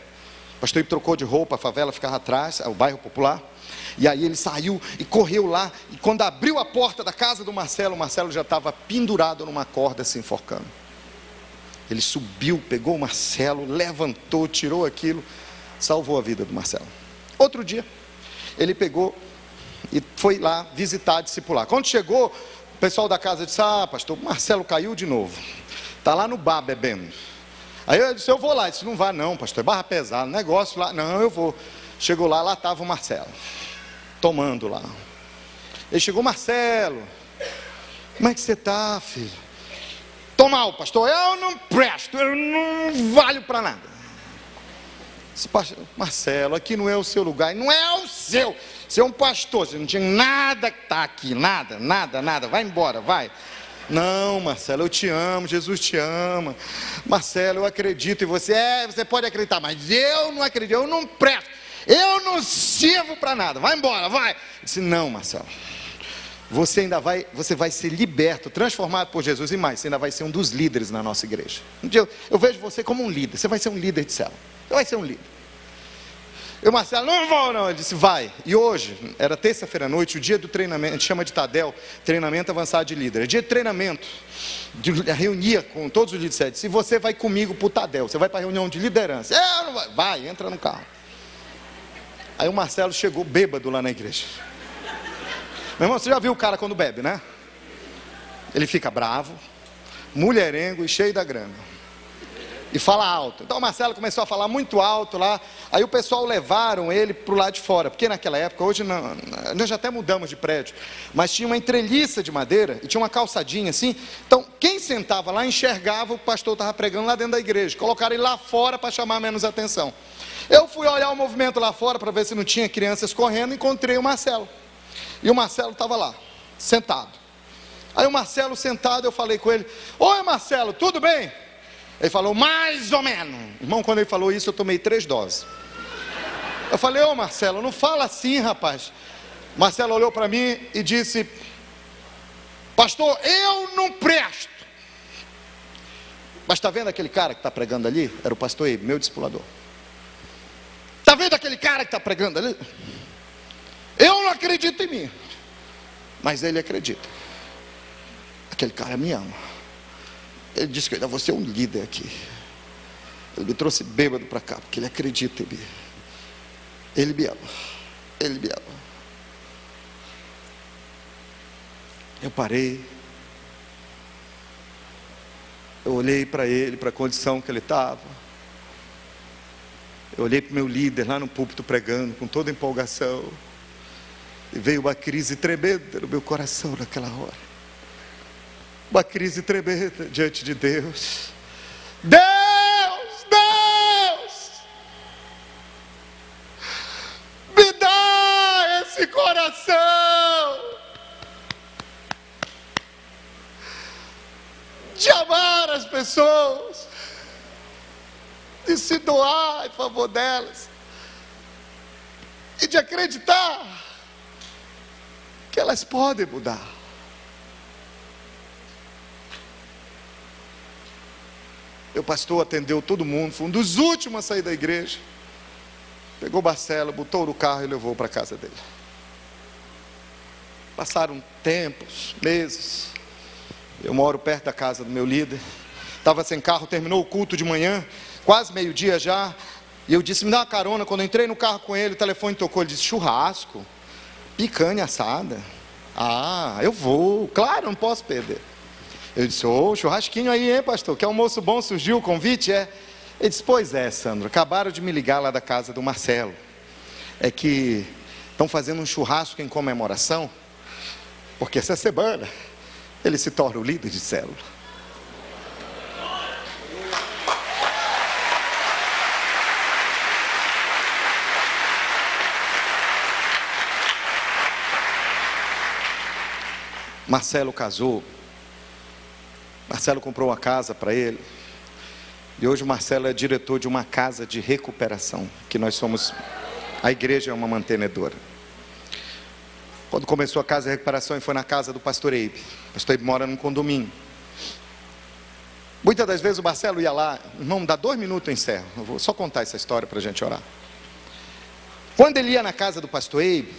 O pastor Eibe trocou de roupa, a favela ficava atrás, o bairro popular. E aí ele saiu e correu lá, e quando abriu a porta da casa do Marcelo, o Marcelo já estava pendurado numa corda se enforcando. Ele subiu, pegou o Marcelo, levantou, tirou aquilo, salvou a vida do Marcelo. Outro dia, ele pegou e foi lá visitar, discipular. Quando chegou, o pessoal da casa disse, pastor, o Marcelo caiu de novo, está lá no bar bebendo. Aí eu disse, eu vou lá. Ele disse, não vá não, pastor, é barra pesada, negócio lá. Não, eu vou. Chegou lá estava o Marcelo, tomando lá. Ele chegou, Marcelo, como é que você está, filho? Tô mal, pastor, eu não presto, eu não valho para nada. Disse, Marcelo, aqui não é o seu lugar, não é o seu. Você é um pastor, você não tinha nada que está aqui, nada, vai embora, vai. Não, Marcelo, eu te amo, Jesus te ama. Marcelo, eu acredito em você. Você pode acreditar, mas eu não acredito, eu não presto, eu não sirvo para nada, vai embora, vai. Eu disse, não, Marcelo, você vai ser liberto, transformado por Jesus e mais, você ainda vai ser um dos líderes na nossa igreja. Um dia eu vejo você como um líder, você vai ser um líder de célula, você vai ser um líder. E o Marcelo, não vou não, ele disse, vai. E hoje, era terça-feira à noite, o dia do treinamento, a gente chama de TADEL, treinamento avançado de líder. É dia de treinamento, reunia com todos os líderes. Disse, você vai comigo para o TADEL, você vai para a reunião de liderança. Não vai. Vai, entra no carro. Aí o Marcelo chegou bêbado lá na igreja. Meu irmão, você já viu o cara quando bebe, né? Ele fica bravo, mulherengo e cheio da grana. E fala alto. Então o Marcelo começou a falar muito alto lá. Aí o pessoal levaram ele para o lado de fora. Porque naquela época, hoje não, nós já até mudamos de prédio. Mas tinha uma entreliça de madeira e tinha uma calçadinha assim. Então quem sentava lá enxergava o pastor estava pregando lá dentro da igreja. Colocaram ele lá fora para chamar menos atenção. Eu fui olhar o movimento lá fora para ver se não tinha crianças correndo. Encontrei o Marcelo. E o Marcelo estava lá, sentado. Aí o Marcelo sentado, eu falei com ele, oi Marcelo, tudo bem? Ele falou, mais ou menos. Irmão, quando ele falou isso, eu tomei 3 doses. Eu falei, ô Marcelo, não fala assim, rapaz. Marcelo olhou para mim e disse, pastor, eu não presto. Mas está vendo aquele cara que está pregando ali? Era o pastor Eibe, meu discipulador. Está vendo aquele cara que está pregando ali? Eu não acredito em mim. Mas ele acredita. Aquele cara me ama. Ele disse que eu ainda vou ser um líder aqui. Ele me trouxe bêbado para cá, porque ele acredita em mim. Ele me ama. Ele me ama. Eu parei. Eu olhei para ele, para a condição que ele estava. Eu olhei para o meu líder lá no púlpito pregando, com toda empolgação. E veio uma crise tremenda no meu coração naquela hora. Uma crise tremenda diante de Deus. Deus! Me dá esse coração de amar as pessoas, de se doar em favor delas e de acreditar que elas podem mudar. O pastor atendeu todo mundo, foi um dos últimos a sair da igreja. Pegou Marcelo, botou no carro e levou para a casa dele. Passaram tempos, meses. Eu moro perto da casa do meu líder. Estava sem carro, terminou o culto de manhã, quase meio-dia já. E eu disse, me dá uma carona. Quando eu entrei no carro com ele, o telefone tocou. Ele disse, churrasco, picanha assada. Ah, eu vou, claro, não posso perder. Eu disse, churrasquinho aí, hein, pastor? Que almoço bom, surgiu o convite, é? Ele disse, pois é, Sandro, acabaram de me ligar lá da casa do Marcelo. É que estão fazendo um churrasco em comemoração, porque essa semana ele se torna o líder de célula. Marcelo casou, Marcelo comprou uma casa para ele, e hoje o Marcelo é diretor de uma casa de recuperação, que nós somos, a igreja é uma mantenedora. Quando começou a casa de recuperação, ele foi na casa do pastor Eibe. O pastor Eibe mora num condomínio. Muitas das vezes o Marcelo ia lá, irmão, dá 2 minutos eu encerro, eu vou só contar essa história para a gente orar. Quando ele ia na casa do pastor Eibe,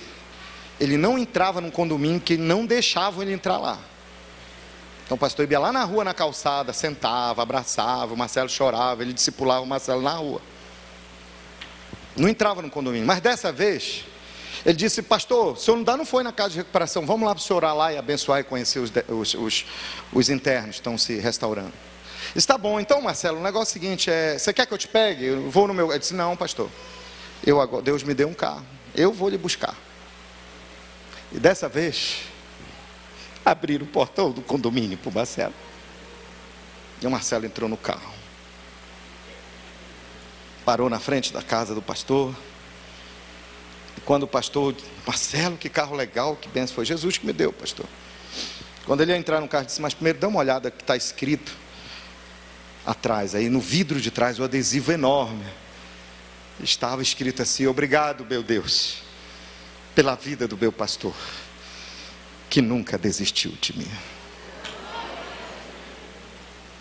ele não entrava num condomínio que não deixavam ele entrar lá. Então o pastor ia lá na rua, na calçada, sentava, abraçava, o Marcelo chorava, ele discipulava o Marcelo na rua. Não entrava no condomínio, mas dessa vez, ele disse, pastor, o senhor não foi na casa de recuperação, vamos lá para o senhor orar lá e abençoar e conhecer os internos que estão se restaurando. Está bom, então Marcelo, o negócio é o seguinte, você quer que eu te pegue? Eu vou no meu... Ele disse, não pastor, Deus me deu um carro, eu vou lhe buscar. E dessa vez, abriram o portão do condomínio para o Marcelo. E o Marcelo entrou no carro. Parou na frente da casa do pastor. E quando o pastor, Marcelo, que carro legal, que benção, foi Jesus que me deu, pastor. Quando ele ia entrar no carro, disse, mas primeiro dá uma olhada que está escrito atrás, aí no vidro de trás, o adesivo enorme. Estava escrito assim, obrigado, meu Deus, pela vida do meu pastor, que nunca desistiu de mim.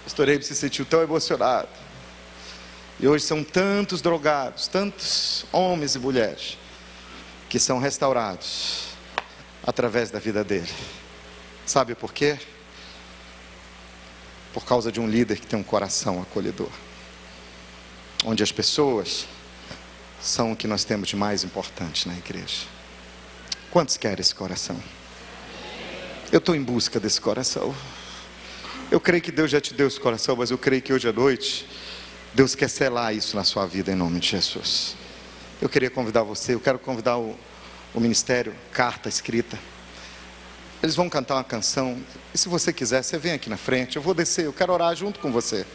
O pastor Eibe se sentiu tão emocionado. E hoje são tantos drogados, tantos homens e mulheres, que são restaurados através da vida dele. Sabe por quê? Por causa de um líder que tem um coração acolhedor, onde as pessoas são o que nós temos de mais importante na igreja. Quantos querem esse coração? Eu estou em busca desse coração. Eu creio que Deus já te deu esse coração, mas eu creio que hoje à noite Deus quer selar isso na sua vida em nome de Jesus. Eu queria convidar você, eu quero convidar o ministério Carta Escrita. Eles vão cantar uma canção, e se você quiser, você vem aqui na frente, eu vou descer, eu quero orar junto com você,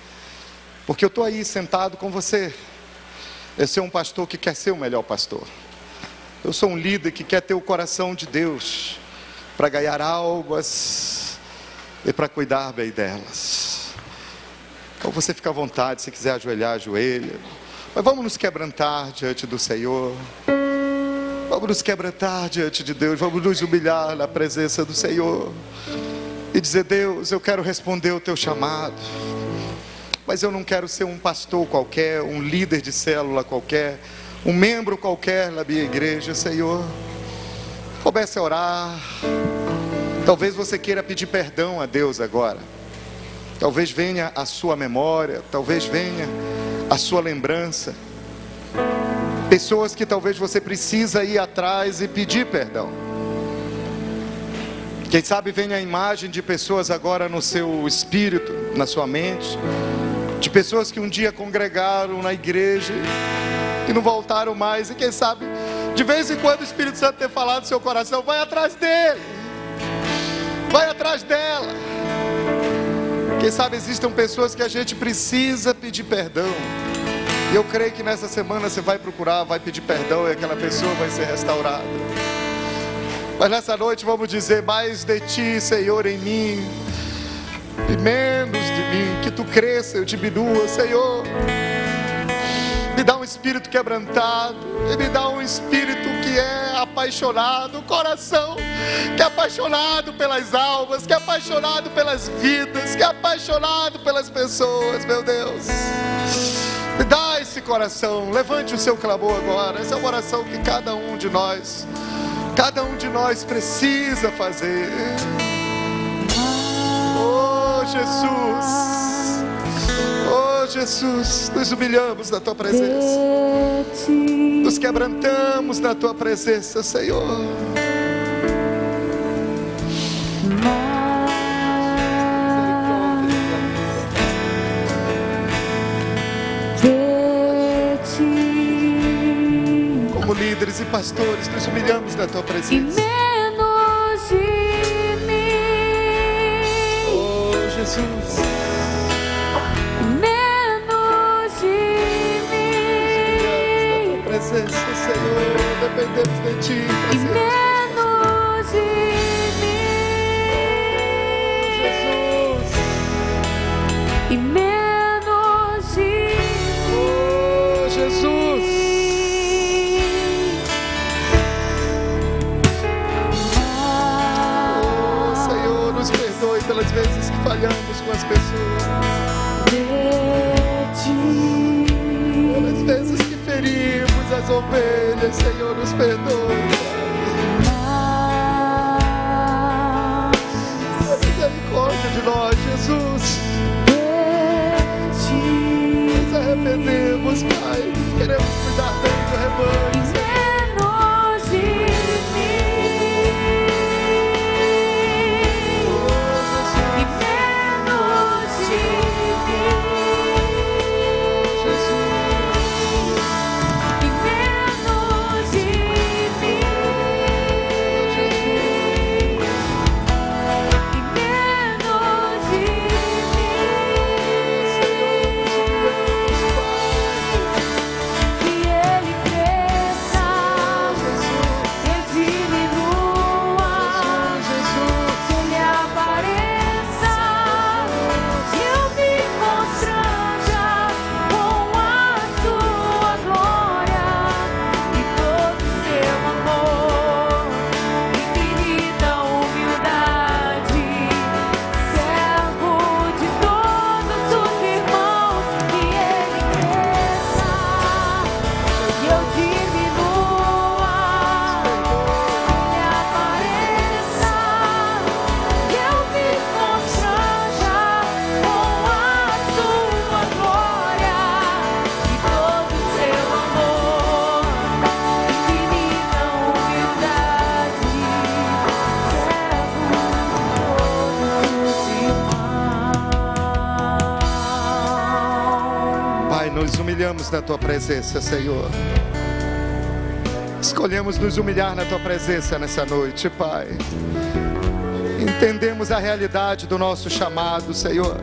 porque eu estou aí sentado com você. Eu sou um pastor que quer ser o melhor pastor. Eu sou um líder que quer ter o coração de Deus para ganhar almas e para cuidar bem delas. Então você fica à vontade, se quiser ajoelhar, ajoelha. Mas vamos nos quebrantar diante do Senhor. Vamos nos quebrantar diante de Deus. Vamos nos humilhar na presença do Senhor e dizer, Deus, eu quero responder o teu chamado, mas eu não quero ser um pastor qualquer, um líder de célula qualquer, um membro qualquer na minha igreja, Senhor. Comece a orar. Talvez você queira pedir perdão a Deus agora. Talvez venha a sua memória, talvez venha a sua lembrança. Pessoas que talvez você precisa ir atrás e pedir perdão. Quem sabe venha a imagem de pessoas agora no seu espírito, na sua mente, de pessoas que um dia congregaram na igreja e não voltaram mais. E quem sabe, de vez em quando o Espírito Santo tem falado no seu coração, vai atrás dele, vai atrás dela. Quem sabe existam pessoas que a gente precisa pedir perdão. E eu creio que nessa semana você vai procurar, vai pedir perdão e aquela pessoa vai ser restaurada. Mas nessa noite vamos dizer, mais de ti, Senhor, em mim, e menos de mim, que tu cresça, eu diminua, Senhor. Me dá um espírito quebrantado, e me dá um espírito que é apaixonado apaixonado, um coração que é apaixonado pelas almas, que é apaixonado pelas vidas, que é apaixonado pelas pessoas, meu Deus. Me dá esse coração, levante o seu clamor agora. Essa é uma oração que cada um de nós precisa fazer. Oh Jesus, oh Jesus, nos humilhamos na Tua presença, nos quebrantamos na Tua presença, Senhor. Como líderes e pastores, nos humilhamos na Tua presença. E menos de mim. Oh Jesus, Menos de mim. na Tua presença, Senhor, dependemos de Ti. E Presença. menos de mim. Jesus, E menos de oh Jesus. Senhor, nos perdoe pelas vezes que falhamos com as pessoas, pelas vezes que ferimos as ovelhas. Senhor, nos perdoe. Tenha misericórdia de nós, Jesus. Nos arrependemos, Pai. Queremos cuidar bem do rebanho. Menos de mim. E menos de mim. E menos de mim. E menos de que Ele cresça, eu diminua, que Ele apareça, que eu me constranja com a Sua glória e todo o Seu amor, infinita humildade, servo de todos os irmãos, que Ele cresça, que eu diminua, que Ele apareça, que eu me constranja com a Sua glória e todo o Seu amor, infinita humildade, servo de todos os irmãos. Pai, nos humilhamos na Tua presença, Senhor. Escolhemos nos humilhar na Tua presença nessa noite, Pai. Entendemos a realidade do nosso chamado, Senhor,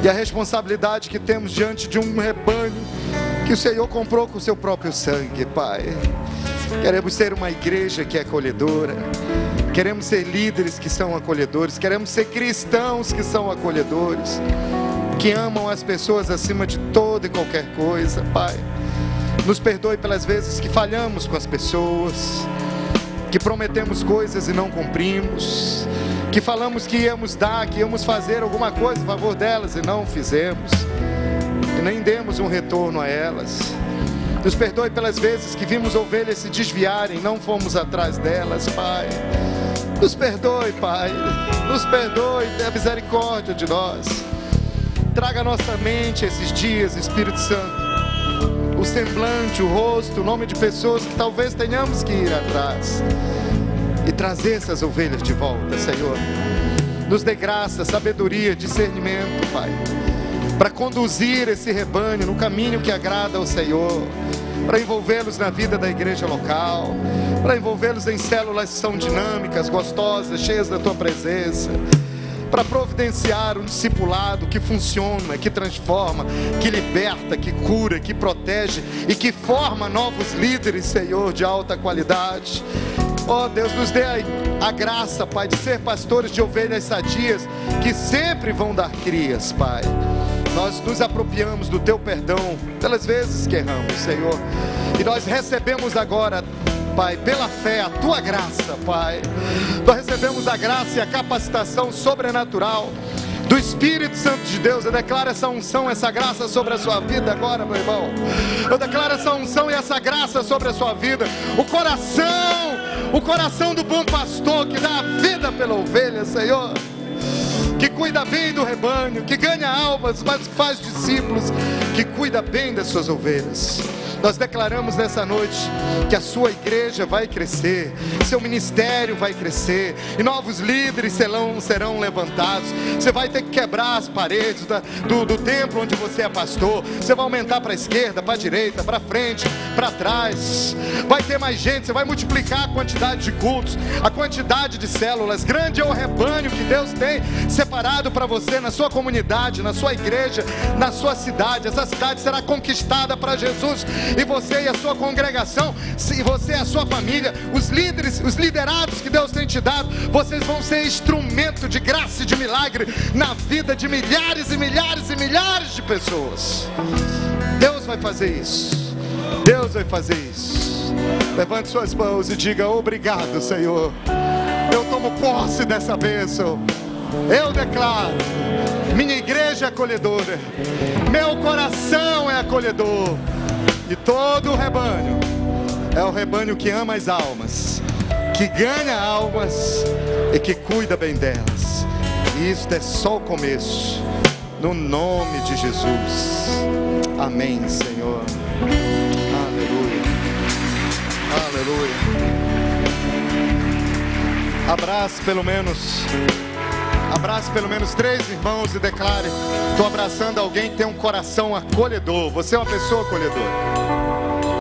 e a responsabilidade que temos diante de um rebanho que o Senhor comprou com o Seu próprio sangue, Pai. Queremos ser uma igreja que é acolhedora. Queremos ser líderes que são acolhedores. Queremos ser cristãos que são acolhedores, que amam as pessoas acima de toda e qualquer coisa, Pai. Nos perdoe pelas vezes que falhamos com as pessoas, que prometemos coisas e não cumprimos, que falamos que íamos dar, que íamos fazer alguma coisa em favor delas e não fizemos, e nem demos um retorno a elas. Nos perdoe pelas vezes que vimos ovelhas se desviarem, não fomos atrás delas, Pai. Nos perdoe, Pai. Nos perdoe, tenha misericórdia de nós. Traga à nossa mente esses dias, Espírito Santo, o semblante, o rosto, o nome de pessoas que talvez tenhamos que ir atrás e trazer essas ovelhas de volta, Senhor. Nos dê graça, sabedoria, discernimento, Pai, para conduzir esse rebanho no caminho que agrada ao Senhor, para envolvê-los na vida da igreja local, para envolvê-los em células que são dinâmicas, gostosas, cheias da Tua presença, para providenciar um discipulado que funciona, que transforma, que liberta, que cura, que protege e que forma novos líderes, Senhor, de alta qualidade. Oh Deus, nos dê a graça, Pai, de ser pastores de ovelhas sadias que sempre vão dar crias, Pai. Nós nos apropriamos do Teu perdão pelas vezes que erramos, Senhor, e nós recebemos agora Pai, pela fé, a tua graça, Pai. Nós recebemos a graça e a capacitação sobrenatural do Espírito Santo de Deus. Eu declaro essa unção, essa graça sobre a sua vida agora, meu irmão. Eu declaro essa unção e essa graça sobre a sua vida. O coração do bom pastor que dá a vida pela ovelha, Senhor, que cuida bem do rebanho, que ganha almas, mas que faz discípulos, que cuida bem das suas ovelhas. Nós declaramos nessa noite que a sua igreja vai crescer, seu ministério vai crescer, e novos líderes serão levantados. Você vai ter que quebrar as paredes do templo onde você é pastor. Você vai aumentar para a esquerda, para a direita, para frente, para trás. Vai ter mais gente, você vai multiplicar a quantidade de cultos, a quantidade de células. Grande é o rebanho que Deus tem separado para você na sua comunidade, na sua igreja, na sua cidade. Essa cidade será conquistada para Jesus. E você e a sua congregação, se você e a sua família, os líderes, os liderados que Deus tem te dado, vocês vão ser instrumento de graça e de milagre na vida de milhares e milhares e milhares de pessoas. Deus vai fazer isso. Deus vai fazer isso. Levante suas mãos e diga: obrigado, Senhor. Eu tomo posse dessa bênção. Eu declaro: minha igreja é acolhedora, meu coração é acolhedor. E todo o rebanho é o rebanho que ama as almas, que ganha almas e que cuida bem delas. E isso é só o começo, no nome de Jesus. Amém, Senhor. Aleluia. Aleluia. Abrace pelo menos 3 irmãos e declare: estou abraçando alguém que tem um coração acolhedor. Você é uma pessoa acolhedora.